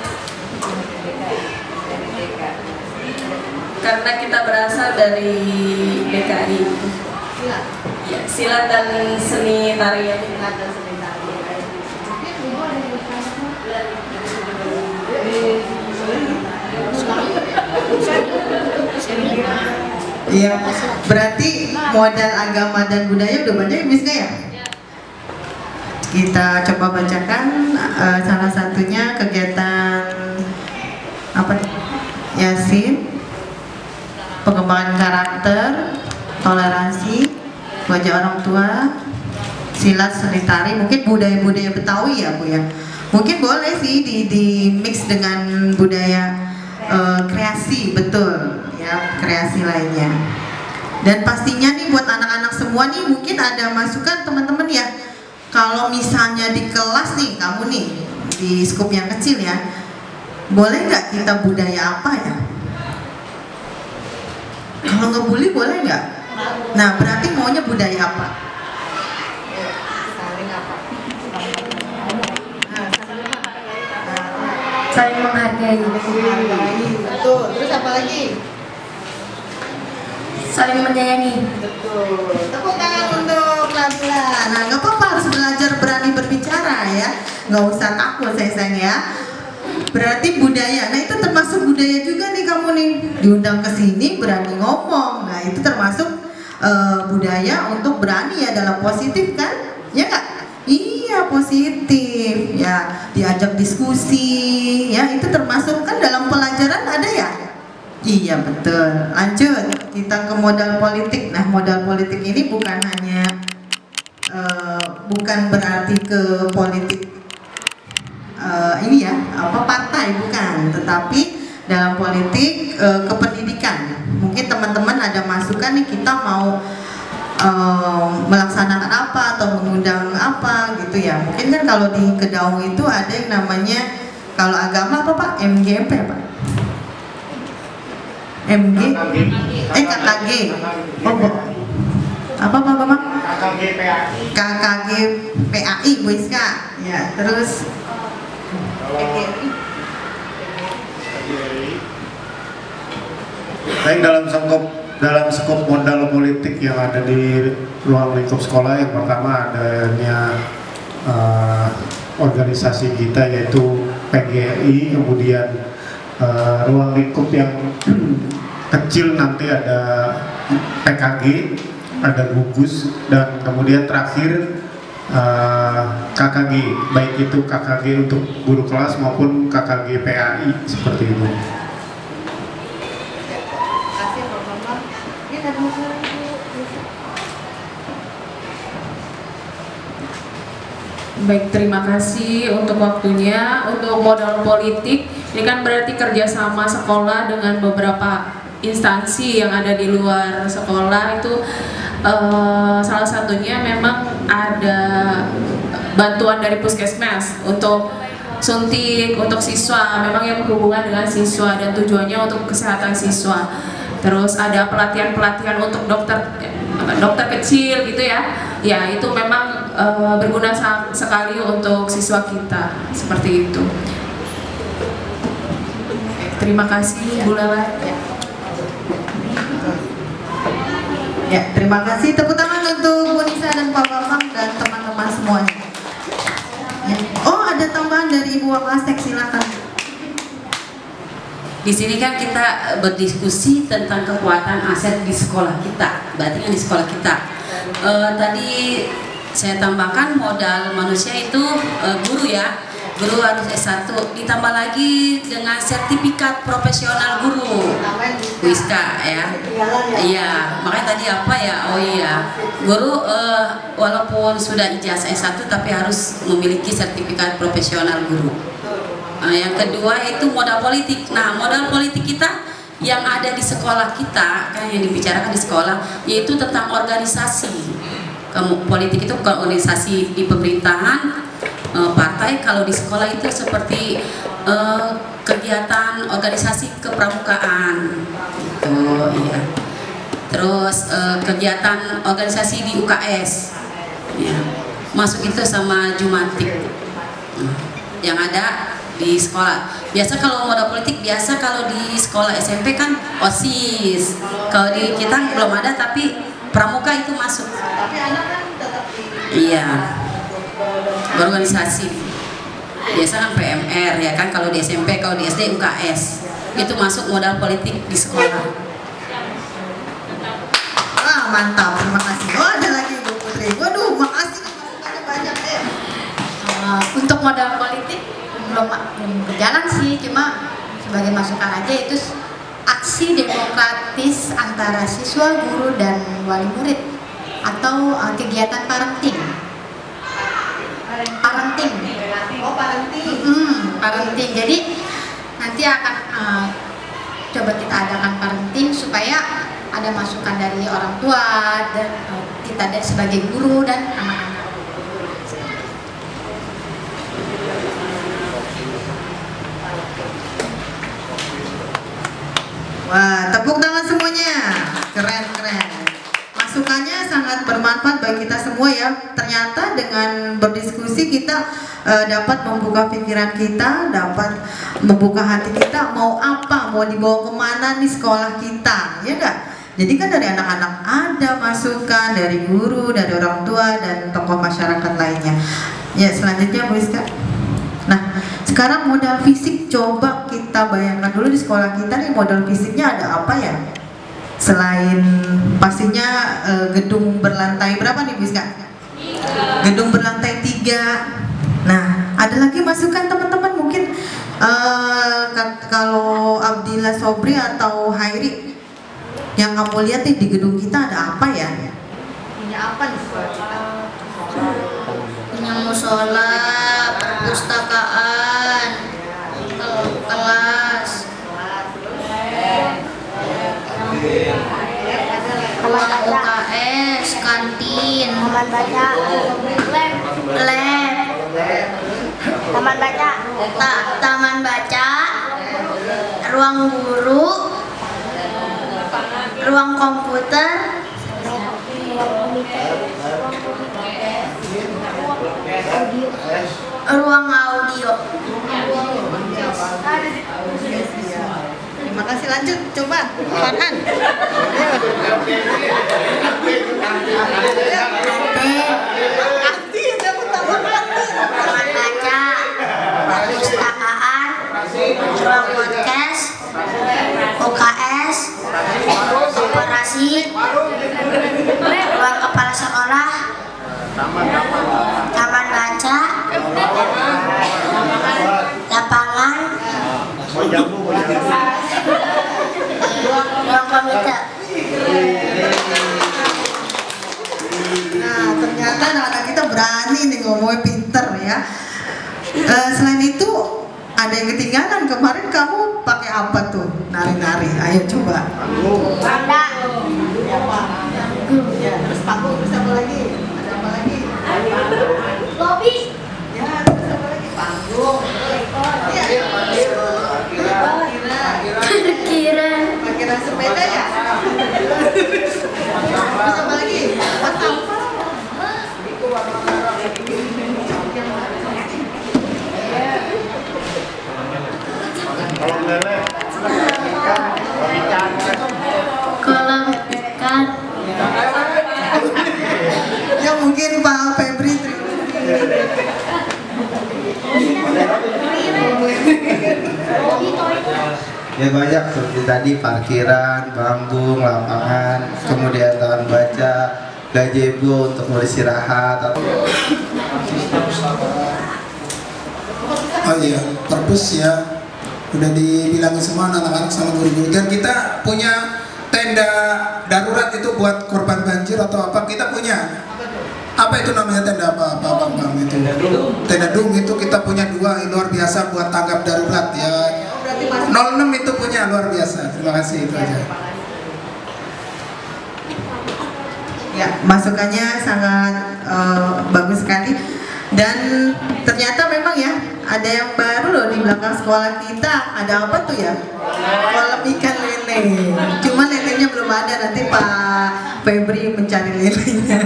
Karena kita berasal dari DKI. Ya, silat dan seni tarian. Iya, berarti modal agama dan budaya udah banyak Miss ya? Kita coba bacakan salah satunya kegiatan apa? Yasin, pengembangan karakter, toleransi, wajah orang tua, silat, seni tari, mungkin budaya-budaya Betawi ya Bu ya. Mungkin boleh sih di mix dengan budaya kreasi, betul ya, kreasi lainnya. Dan pastinya nih buat anak-anak semua nih mungkin ada masukan teman-teman ya. Kalau misalnya di kelas nih, kamu nih di skup yang kecil ya, boleh nggak kita budaya apa ya? Kalau ngebully boleh nggak? Nah berarti maunya budaya apa? Saling menghargai. Betul. Terus apa lagi? Saling menyayangi. Betul. Tepuk tangan untuk pelan-pelan. Nah, nggak apa-apa, harus belajar berani berbicara ya. Nggak usah takut sayang ya. Berarti budaya. Nah itu termasuk budaya juga nih kamu nih. Diundang ke sini berani ngomong. Nah itu termasuk budaya untuk berani ya dalam positif kan? Ya nggak? Iya positif ya, diajak diskusi ya, itu termasuk kan dalam pelajaran ada ya. Iya betul. Lanjut kita ke modal politik. Nah modal politik ini bukan hanya bukan berarti ke politik ini ya apa partai, bukan, tetapi dalam politik ke pendidikan. Mungkin teman-teman ada masukan nih, kita mau melaksanakan apa atau mengundang apa gitu ya. Mungkin kan kalau di Kedaung itu ada yang namanya, kalau agama apa Pak? MGMP Pak? KKG. Oh, apa Pak? KKG PAI Bu Iska. Ya, terus Baik, dalam skop modal politik yang ada di ruang lingkup sekolah, yang pertama adanya organisasi kita yaitu PGRI, kemudian ruang lingkup yang kecil nanti ada PKG, ada gugus, dan kemudian terakhir KKG, baik itu KKG untuk guru kelas maupun KKG PAI, seperti itu. Baik, terima kasih untuk waktunya. Untuk modal politik, ini kan berarti kerjasama sekolah dengan beberapa instansi yang ada di luar sekolah. Itu salah satunya memang ada bantuan dari puskesmas untuk suntik untuk siswa, memang yang berhubungan dengan siswa dan tujuannya untuk kesehatan siswa. Terus ada pelatihan-pelatihan untuk dokter kecil gitu ya. Ya itu memang berguna sekali untuk siswa kita, seperti itu. Terima kasih Bu Lala. Ya, terima kasih. Tepuk tangan untuk Bu Nisa dan Pak Bambang dan teman-teman semuanya. Ya. Oh, ada tambahan dari Ibu Wakasek, silakan. Di sini kan kita berdiskusi tentang kekuatan aset di sekolah kita, berarti kan di sekolah kita. Tadi saya tambahkan modal manusia itu guru ya, guru harus S1, ditambah lagi dengan sertifikat profesional guru, WISKA ya. Iya, makanya tadi apa ya? Oh iya, guru walaupun sudah ijazah S1 tapi harus memiliki sertifikat profesional guru. Yang kedua itu modal politik. Nah, modal politik kita yang ada di sekolah kita, kan yang dibicarakan di sekolah, yaitu tentang organisasi. Politik itu bukan organisasi di pemerintahan, partai. Kalau di sekolah itu seperti kegiatan organisasi kepramukaan, gitu, ya. Terus kegiatan organisasi di UKS, ya. Masuk itu sama Jumatik. yang ada di sekolah. Biasa kalau modal politik, biasa kalau di sekolah SMP kan OSIS. Kalau di kita belum ada, tapi pramuka itu masuk. Tapi anak kan tetap di... Iya, berorganisasi. Biasa kan PMR ya kan, kalau di SMP, kalau di SD UKS. Itu masuk modal politik di sekolah. Wah, mantap, terima kasih. Oh, ada lagi Bu Putri. Waduh, makasih banyak deh. Untuk modal politik belum berjalan sih, cuma sebagai masukan aja, itu aksi demokratis antara siswa, guru, dan wali murid, atau kegiatan parenting. Oh, parenting. Parenting. Jadi nanti akan coba kita adakan parenting supaya ada masukan dari orang tua dan kita sebagai guru dan anak-anak. Wah, tepuk tangan semuanya. Keren. Masukannya sangat bermanfaat bagi kita semua ya. Ternyata dengan berdiskusi kita dapat membuka pikiran kita, dapat membuka hati kita, mau apa, mau dibawa kemana nih sekolah kita, ya enggak? Jadi kan dari anak-anak ada masukan, dari guru, dari orang tua, dan tokoh masyarakat lainnya. Ya, selanjutnya Bu Iska. Nah, sekarang modal fisik, coba kita bayangkan dulu di sekolah kita nih, modal fisiknya ada apa ya? Selain pastinya gedung berlantai berapa nih Bu Iska? Gedung berlantai 3. Nah, ada lagi masukan teman-teman mungkin kalau Abdillah Sobri atau Hairi, yang kamu lihat nih di gedung kita ada apa ya? Punya apa nih sekolah kita? Punya musola, perpustakaan, kelas, ruang UKS, kantin, taman baca, lab, taman baca, ruang guru, ruang komputer, ruang audio. Terima kasih, lanjut, coba Farhan. Taman baca, perpustakaan, ruang podcast, UKS, operasi, ruang kepala sekolah, taman baca, lapangan, ruang komputer. Nah, ternyata anak-anak kita berani nih ngomongnya, pinter ya. Selain itu ada yang ketinggalan. Kemarin kamu pakai apa tuh? Nari-nari. Ayo coba. Banda. Ya, terus panggung, terus apa lagi? Ada apa lagi? Lobby. Ya, terus apa lagi? Panggung. Parkiran sepeda ya? Terus apa lagi? Kolam ikan. Ya mungkin Pak Febri. Ya banyak seperti tadi, parkiran, panggung, lapangan, kemudian taman baca, gazebo untuk beristirahat. Oh iya, purpose ya udah dibilangin semua anak-anak sama guru-guru. Dan kita punya tenda darurat itu buat korban banjir atau apa, kita punya. Apa itu namanya tenda apa Bang itu? Tenda dung itu kita punya 2, luar biasa buat tanggap darurat ya. 06 itu punya, luar biasa. Terima kasih, itu aja. Ya, masukannya sangat bagus sekali. Dan ternyata memang ya ada yang baru loh di belakang sekolah kita. Ada apa tuh ya? Kolam ikan lele. Cuma lelenya belum ada, nanti Pak Febri mencari lelenya.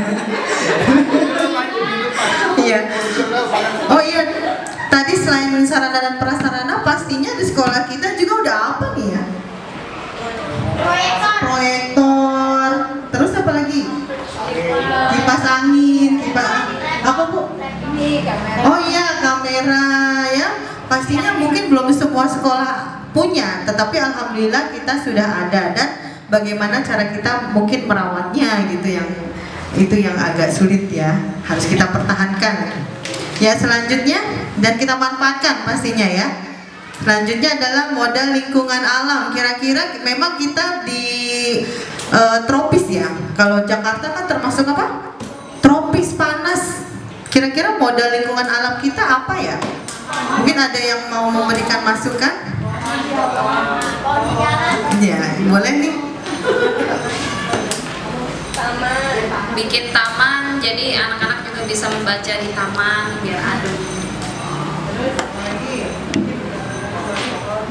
Iya. Oh iya, tadi selain sarana dan prasarana, pastinya di sekolah kita juga udah apa nih ya? Proyektor. Terus apa lagi? Kipas angin, apa Bu? Oh iya, kamera ya. Pastinya mungkin belum semua sekolah punya, tetapi alhamdulillah kita sudah ada. Dan bagaimana cara kita mungkin merawatnya gitu, yang agak sulit ya, harus kita pertahankan. Ya, selanjutnya dan kita manfaatkan pastinya ya. Selanjutnya adalah modal lingkungan alam. Kira-kira memang kita di tropis ya. Kalau Jakarta kan termasuk apa? Tropis, panas. Kira-kira modal lingkungan alam kita apa ya? Mungkin ada yang mau memberikan masukan? Ya, boleh nih. Bikin taman, jadi anak-anak juga bisa membaca di taman biar adem.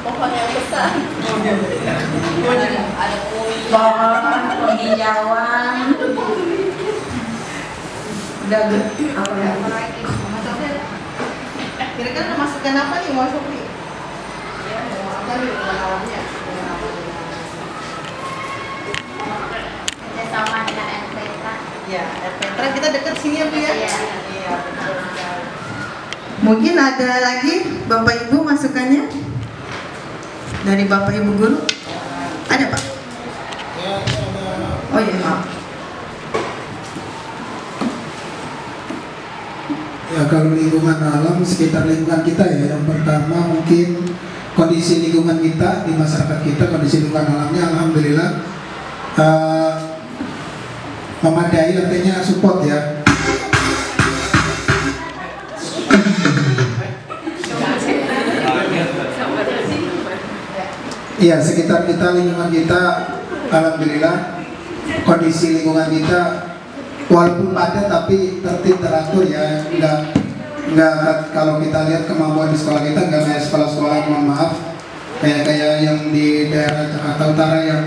Pohon yang besar. Ada pohon penghijauan. Udah apa lagi? Kira-kira masukan apa nih Mas Sopri? Apa nih alamnya? Kerjasama dengan RPTRA. Ya, RPTRA kita dekat sini ya Bu ya? Iya. Mungkin ada lagi Bapak Ibu masukannya? Dari Bapak Ibu guru? Ada Pak? Oh iya, maaf. Ya, kalau lingkungan alam, sekitar lingkungan kita ya, yang pertama mungkin kondisi lingkungan kita di masyarakat kita, kondisi lingkungan alamnya alhamdulillah memadai, artinya support ya. Iya, sekitar kita, lingkungan kita alhamdulillah kondisi lingkungan kita walaupun padat tapi tertib teratur ya, enggak kalau kita lihat kemampuan di sekolah kita enggak kayak sekolah-sekolah, mohon maaf, kayak yang di daerah Jakarta Utara yang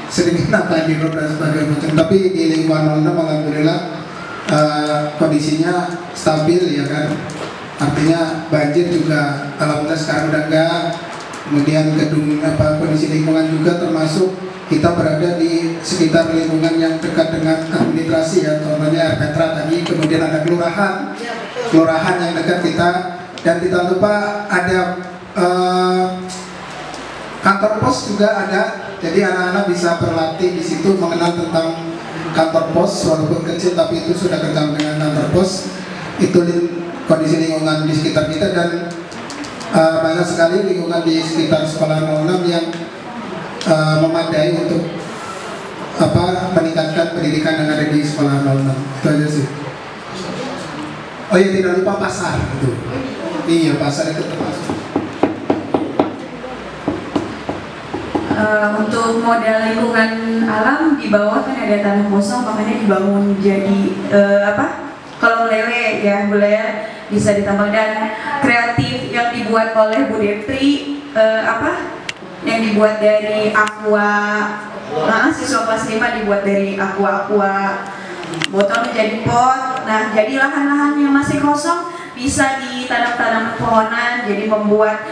sering kena banjir dan sebagainya. Tapi di lingkungan alhamdulillah kondisinya stabil ya kan, artinya banjir juga alhamdulillah sekarang udah enggak. Kemudian gedung kondisi lingkungan juga termasuk kita berada di sekitar lingkungan yang dekat dengan administrasi ya, contohnya RPTRA tadi, kemudian ada kelurahan yang dekat kita, dan tidak lupa ada kantor pos juga ada, jadi anak-anak bisa berlatih di situ mengenal tentang kantor pos, walaupun kecil tapi itu sudah kenal dengan kantor pos. Itu kondisi lingkungan di sekitar kita, dan banyak sekali lingkungan di sekitar sekolah 06 yang memadai untuk meningkatkan pendidikan yang ada di sekolah 06. Itu aja sih. Oh ya, tidak lupa pasar itu. Iya, pasar itu termasuk. Untuk modal lingkungan alam di bawah kan ada tanah kosong, makanya dibangun jadi kolam lele ya, boleh bisa ditambah. Dan kreatif yang dibuat oleh Bu Depri yang dibuat dari aqua, siswa kelas 5 dibuat dari aqua botol menjadi pot. Nah, jadi lahan-lahan yang masih kosong bisa ditanam pohonan, jadi membuat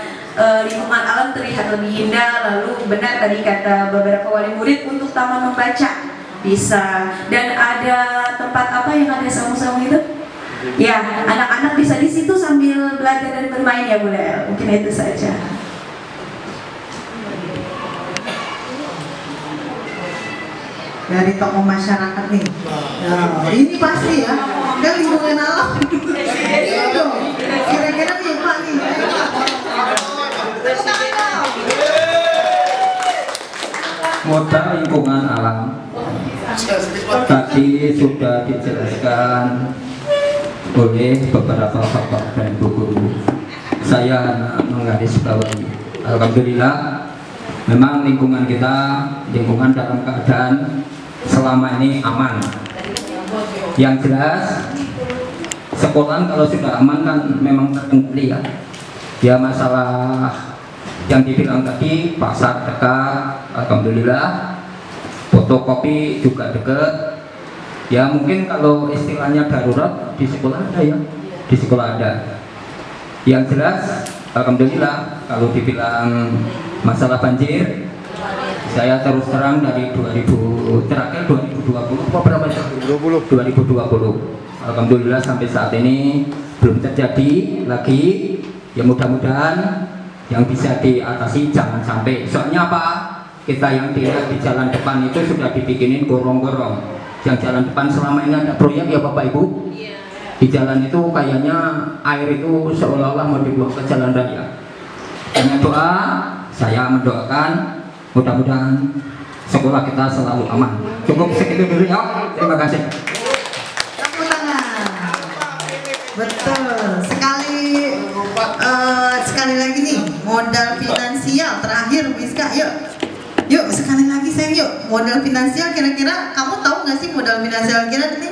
lingkungan alam terlihat lebih indah. Lalu benar tadi kata beberapa wali murid, untuk taman membaca bisa, dan ada tempat yang ada saung-saung itu ya, anak-anak bisa di situ sambil belajar dan bermain ya Bu Lel. Mungkin itu saja. Dari tokoh masyarakat nih. Nah, ini pasti ya, dan lingkungan alam. Iya dong. Kira-kira nih Pak nih. Modal lingkungan alam tadi sudah dijelaskan oleh beberapa bapak dan ibu guru. Saya menggarisbawahi, alhamdulillah memang lingkungan kita, lingkungan dalam keadaan selama ini aman. Yang jelas sekolah kalau sudah aman kan memang terkendali ya. Ya, masalah yang dibilang tadi, pasar dekat, alhamdulillah, fotokopi juga dekat. Ya, mungkin kalau istilahnya darurat di sekolah ada ya, di sekolah ada. Yang jelas, alhamdulillah kalau dibilang masalah banjir, saya terus terang dari 2020 berapa? 2020. Alhamdulillah sampai saat ini belum terjadi lagi. Ya mudah-mudahan yang bisa diatasi jangan sampai. Soalnya apa? Kita yang dilihat di jalan depan itu sudah dibikinin gorong-gorong. Yang jalan depan selama ini ada proyek ya Bapak Ibu. Di jalan itu kayaknya air itu seolah-olah mau dibuang ke jalan raya. Dengan doa, saya mendoakan mudah-mudahan sekolah kita selalu aman. Cukup segitu dulu ya. Terima kasih. Tepuk tangan. Betul sekali. Sekali lagi nih modal finansial terakhir Miska. Yuk sekali lagi sayang yuk. Modal finansial kira-kira kamu tahu nggak sih modal finansial kira ini?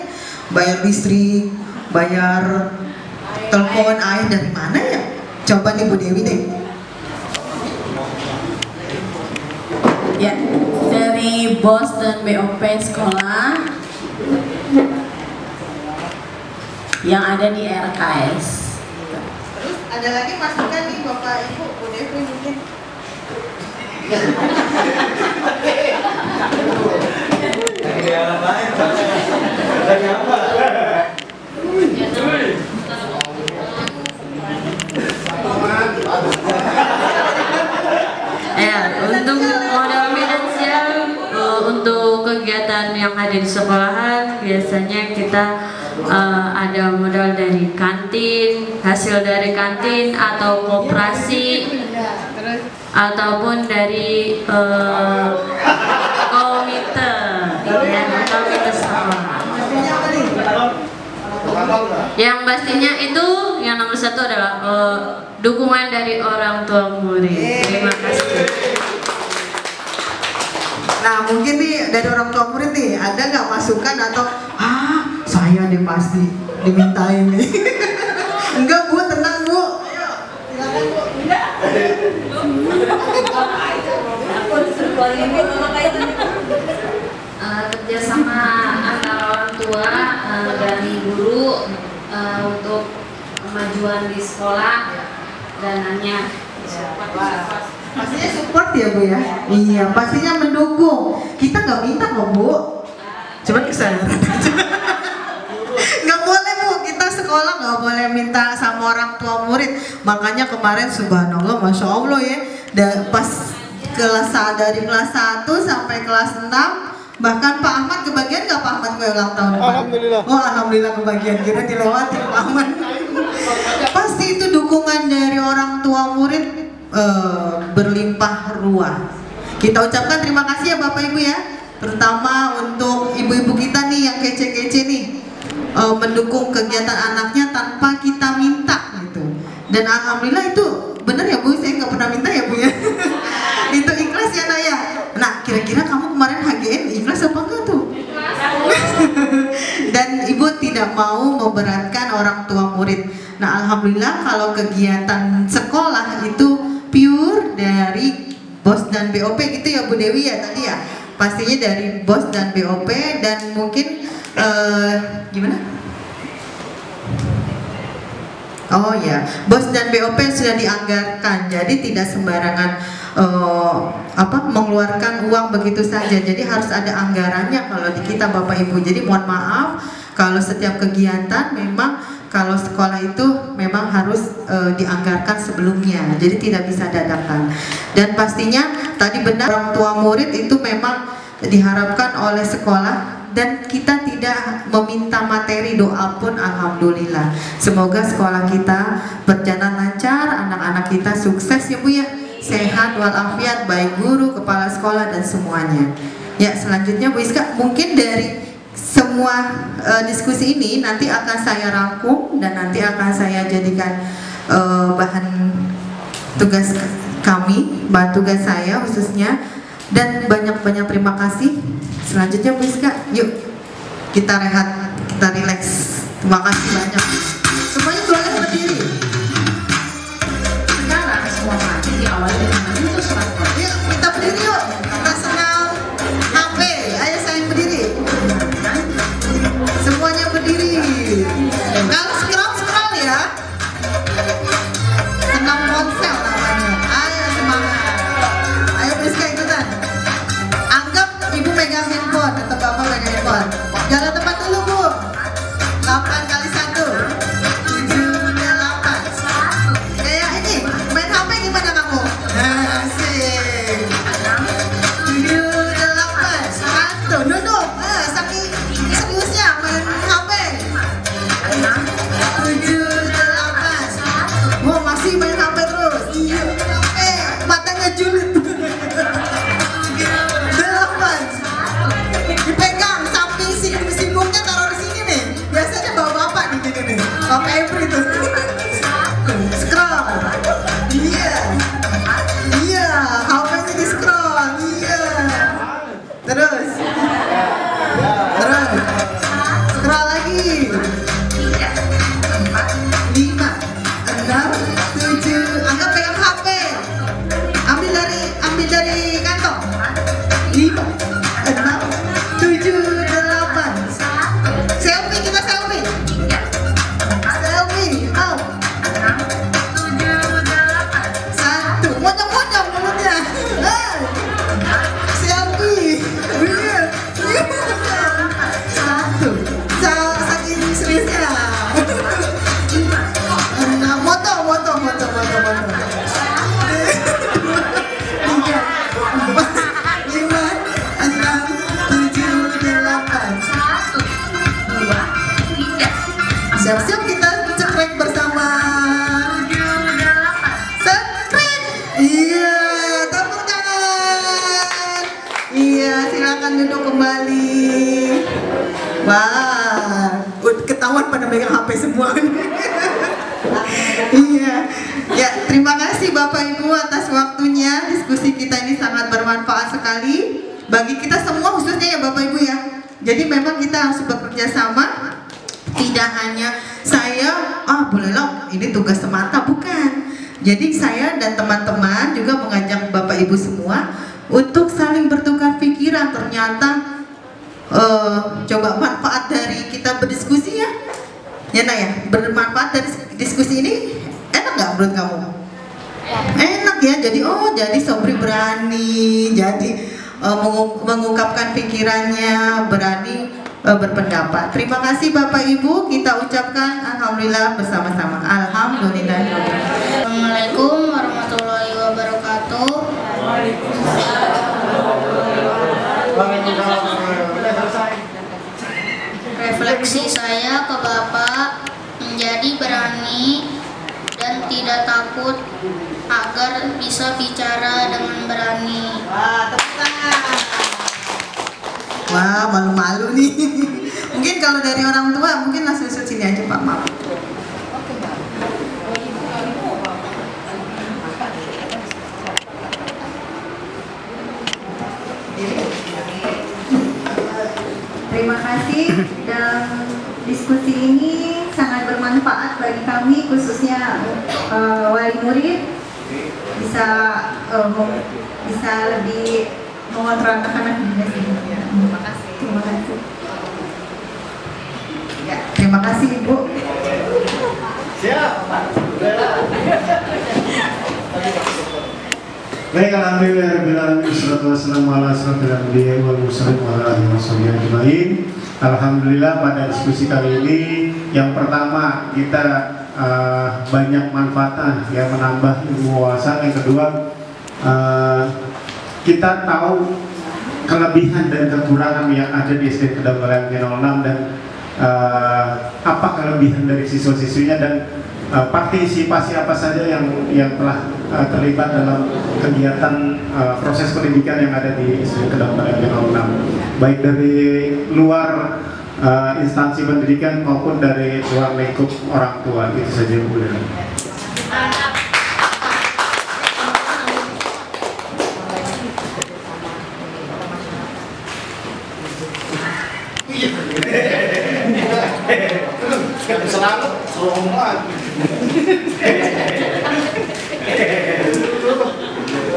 Bayar listrik, bayar telepon, air dari mana ya? Coba nih Bu Dewi deh. Ya, dari BOS dan BOP sekolah yang ada di RKS. Terus ada lagi masukan nih Bapak Ibu, Bu Dewi mungkin. Untuk modal finansial untuk kegiatan yang ada di sekolahan biasanya kita ada modal dari kantin, hasil dari kantin atau koperasi ataupun dari komite sekolah. Yang pastinya itu yang nomor satu adalah dukungan dari orang tua murid. Terima kasih. Nah mungkin nih dari orang tua murid nih ada nggak masukan atau saya deh pasti dimintain nih. Enggak Bu, tenang Bu. Ayo silakan Bu. Kerjasama antara orang tua dan guru untuk kemajuan di sekolah dananya. Pastinya support ya Bu ya. Iya pastinya mendukung. Kita nggak minta kok Bu. Cuman kesadaran aja. Nggak boleh Bu, kita sekolah nggak boleh minta sama orang tua murid. Makanya kemarin subhanallah, masya Allah ya, pas dari kelas 1 sampai kelas 6, bahkan Pak Ahmad kebagian nggak Pak Ahmad kue ulang tahun? Alhamdulillah. Oh alhamdulillah kebagian, kira dilewati Pak Ahmad. Pasti itu dukungan dari orang tua murid berlimpah ruah. Kita ucapkan terima kasih ya Bapak Ibu ya, terutama untuk ibu-ibu kita nih yang kece-kece nih, mendukung kegiatan anaknya tanpa kita minta gitu. Dan alhamdulillah itu bener ya Bu, saya nggak pernah minta ya Bu ya. Itu ikhlas ya Naya. Nah kira-kira kamu kemarin HGN ikhlas apa enggak tuh? Dan ibu tidak mau memberatkan orang tua murid. Nah alhamdulillah kalau kegiatan sekolah itu pure dari BOS dan BOP gitu ya Bu Dewi ya tadi ya. Pastinya dari BOS dan BOP dan mungkin gimana? Oh ya, BOS dan BOP sudah dianggarkan, jadi tidak sembarangan mengeluarkan uang begitu saja. Jadi harus ada anggarannya kalau di kita Bapak Ibu. Jadi mohon maaf kalau setiap kegiatan memang kalau sekolah itu memang harus dianggarkan sebelumnya, jadi tidak bisa dadakan. Dan pastinya tadi benar orang tua murid itu memang diharapkan oleh sekolah dan kita tidak meminta materi, doa pun alhamdulillah. Semoga sekolah kita berjalan lancar, anak-anak kita sukses ya Bu ya, sehat walafiat, baik guru, kepala sekolah dan semuanya. Ya selanjutnya Bu Iska, mungkin dari semua diskusi ini nanti akan saya rangkum dan nanti akan saya jadikan bahan tugas kami, bahan tugas saya khususnya. Dan banyak-banyak terima kasih. Selanjutnya Bu Iska, yuk kita rehat, kita relax. Terima kasih banyak. Semuanya boleh berdiri. Sekarang semua mati diawali dengan menyentuh surat. Yuk kita berdiri yuk. Kita senam HP. Ayo saya berdiri. Semuanya berdiri. Kalau scroll ya. Siap-siap kita cekrek bersama. Cekrek. Iya, tepuk tangan. Iya, silakan duduk kembali. Wah, ketahuan pada megang HP semua. Iya. Ya, terima kasih Bapak Ibu atas waktunya. Diskusi kita ini sangat bermanfaat sekali bagi kita semua, khususnya ya Bapak Ibu ya. Jadi memang kita harus bekerja sama. Tidak hanya saya, bolehlah ini tugas semata, bukan. Jadi saya dan teman-teman juga mengajak Bapak Ibu semua untuk saling bertukar pikiran. Ternyata coba manfaat dari kita berdiskusi ya. Ya Nak ya, bermanfaat dari diskusi ini enak nggak menurut kamu? Enak ya, jadi Sobri berani, jadi mengungkapkan pikirannya, berani berpendapat. Terima kasih Bapak Ibu, kita ucapkan alhamdulillah bersama-sama. Alhamdulillah. Assalamualaikum warahmatullahi wabarakatuh. Refleksi saya ke Bapak menjadi berani dan tidak takut agar bisa bicara dengan berani. Wah, malu-malu nih. Mungkin kalau dari orang tua mungkin langsung sini aja Pak, maaf. Terima kasih, dan diskusi ini sangat bermanfaat bagi kami, khususnya wali murid bisa lebih mengontrol anak-anak di sini. Terima kasih. Terima kasih. Ya, terima kasih Ibu. Siap. Baik, alhamdulillah wassalatu wassalamu ala asyrofil anbiya'i wal mursalin wa ala alihi washabihi ajmain. Alhamdulillah pada diskusi kali ini yang pertama kita banyak manfaatnya ya, menambah ilmu wawasan. Yang kedua kita tahu kelebihan dan kekurangan yang ada di SD Kedawalayan 06 dan apa kelebihan dari siswa-siswinya dan partisipasi apa saja yang telah terlibat dalam kegiatan proses pendidikan yang ada di SD Kedawalayan 06, baik dari luar instansi pendidikan maupun dari luar lingkup orang tua. Itu saja Bu.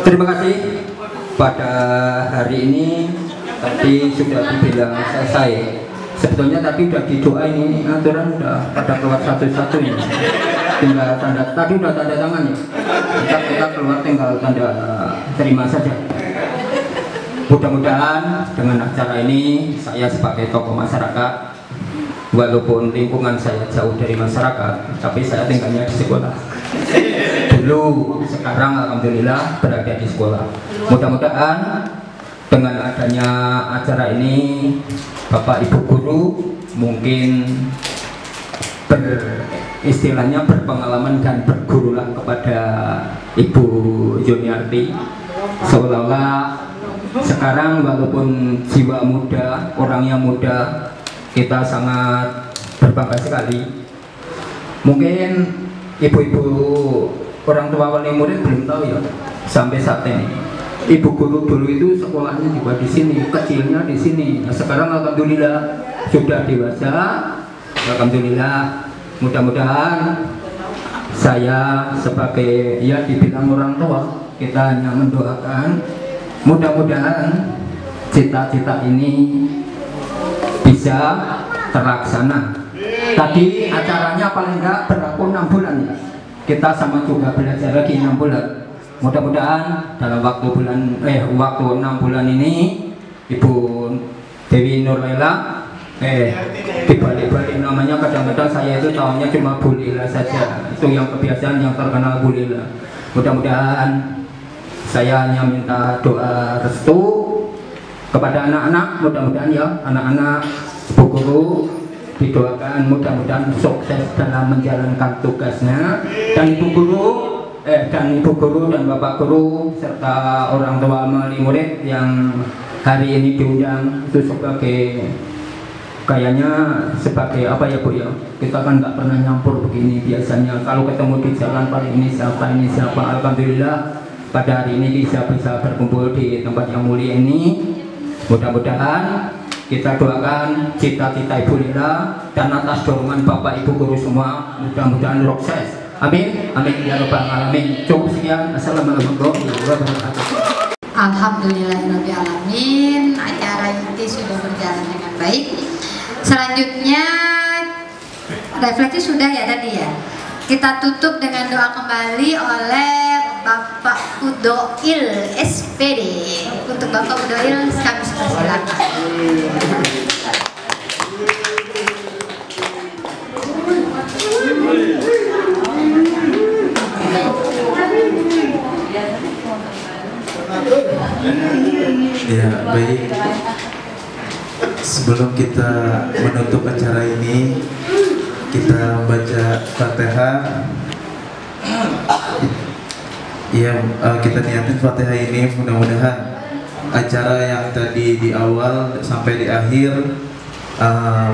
Terima kasih. Pada hari ini tadi sudah dibilang selesai. Sebetulnya tadi udah didoa, ini aturan udah pada keluar satu-satu ini. Tinggal tanda, tadi udah tanda tangan ya. Kita keluar tinggal tanda terima saja. Mudah-mudahan dengan acara ini saya sebagai tokoh masyarakat, walaupun lingkungan saya jauh dari masyarakat, tapi saya tinggalnya di sekolah. Dulu, sekarang alhamdulillah berada di sekolah. Mudah-mudahan dengan adanya acara ini, Bapak Ibu guru mungkin istilahnya berpengalaman dan bergurulah kepada Ibu Juniarti, seolah-olah sekarang walaupun jiwa muda, orangnya muda, kita sangat berbangga sekali. Mungkin ibu-ibu orang tua wali murid belum tahu ya, sampai saat ini ibu guru dulu itu sekolahnya juga di sini, kecilnya di sini. Nah, sekarang alhamdulillah sudah dewasa, alhamdulillah. Mudah-mudahan saya sebagai ya dibilang orang tua, kita hanya mendoakan mudah-mudahan cita-cita ini bisa terlaksana. Tadi acaranya paling enggak berlaku 6 bulan ya. Kita sama juga belajar lagi 6 bulan. Mudah-mudahan dalam waktu 6 bulan ini Ibu Dewi Nurlela dibalik-balik namanya kadang-kadang saya itu tahunya cuma Bu Lila saja. Itu yang kebiasaan yang terkenal Bu Lila. Mudah-mudahan saya hanya minta doa restu kepada anak-anak, mudah-mudahan ya anak-anak Bu Guru didoakan mudah-mudahan sukses dalam menjalankan tugasnya, dan Ibu Guru dan Bapak Guru serta orang tua wali murid yang hari ini diundang itu sebagai kayaknya sebagai apa ya Bu ya, kita kan nggak pernah nyampur begini biasanya, kalau ketemu di jalan paling ini siapa. Alhamdulillah pada hari ini bisa berkumpul di tempat yang mulia ini. Mudah-mudahan kita doakan cita-cita Ibu Lila dan atas dorongan Bapak Ibu Guru semua mudah-mudahan sukses. Amin, amin ya rabbal alamin. Cukup sekian. Assalamualaikum warahmatullahi wabarakatuh. Alhamdulillahirrahmanirrahim. Acara inti sudah berjalan dengan baik. Selanjutnya refleksi sudah ya tadi ya. Kita tutup dengan doa kembali oleh Bapak Udoil SPD. Untuk Bapak Udoil kami persilakan. Ya, baik. Sebelum kita menutup acara ini, kita baca Fatihah. Ya, kita niatin Fatihah ini mudah-mudahan acara yang tadi di awal sampai di akhir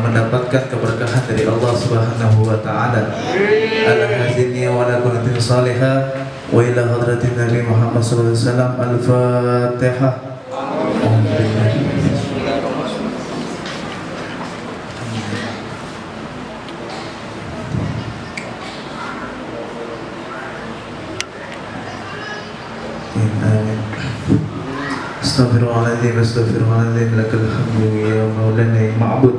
mendapatkan keberkahan dari Allah Subhanahu wa taala. Al-hazini wa la kuntum salihah wa ila hadratin Nabi Muhammad sallallahu alaihi wasallam. Al-Fatihah. Astaghfirullahaladzim, astaghfirullahaladzim, lakal hamdu ya maulana ya ma'bud.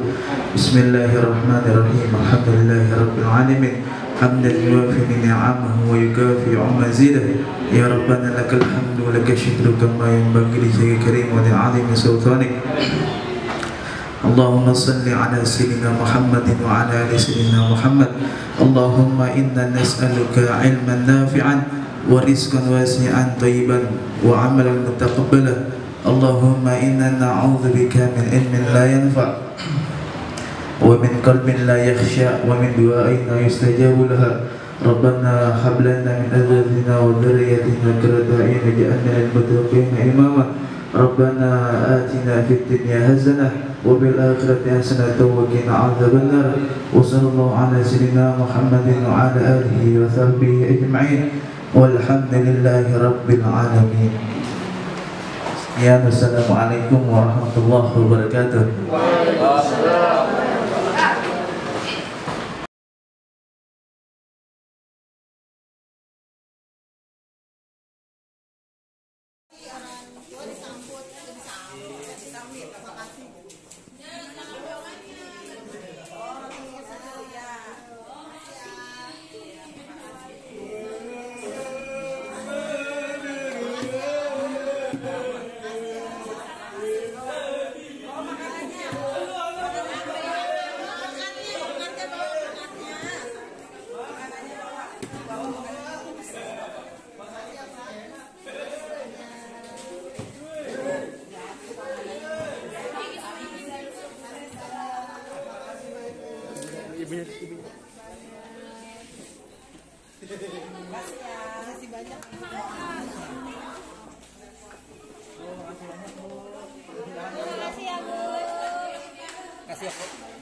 Bismillahirrahmanirrahim. Alhamdulillahi rabbil alamin. Hamdan yuwafi ni'amahu wa yukafi mazidah. Ya Rabbana lakal hamdu wa lakal syukru kama yanbaghi li wajhika karim wa li'azimi sultanik. Allahumma salli ala sayyidina Muhammadin wa ala ali sayyidina Muhammad. Allahumma inna nas'aluka ilman nafi'an wa rizqan wasi'an thayyiban wa amalan mutaqabbalan. Allahumma inna na'udzubika min ilmin la yanfa' wa min qalbin la yakhsha wa min du'ain la yustajabu laha. Rabbana hab lana min azwajina wa dhurriyyatina qurrata a'yun waj'alna lil muttaqina imama. Rabbana atina fid dunya hasanah wa fil akhirati hasanah wa qina adzabannar. Wa sallallahu ala sayyidina Muhammadin wa ala alihi wa sahbihi ajma'in. Walhamdulillahi rabbil alamin. Ya, assalamualaikum warahmatullahi wabarakatuh. Kasih ya, Bu.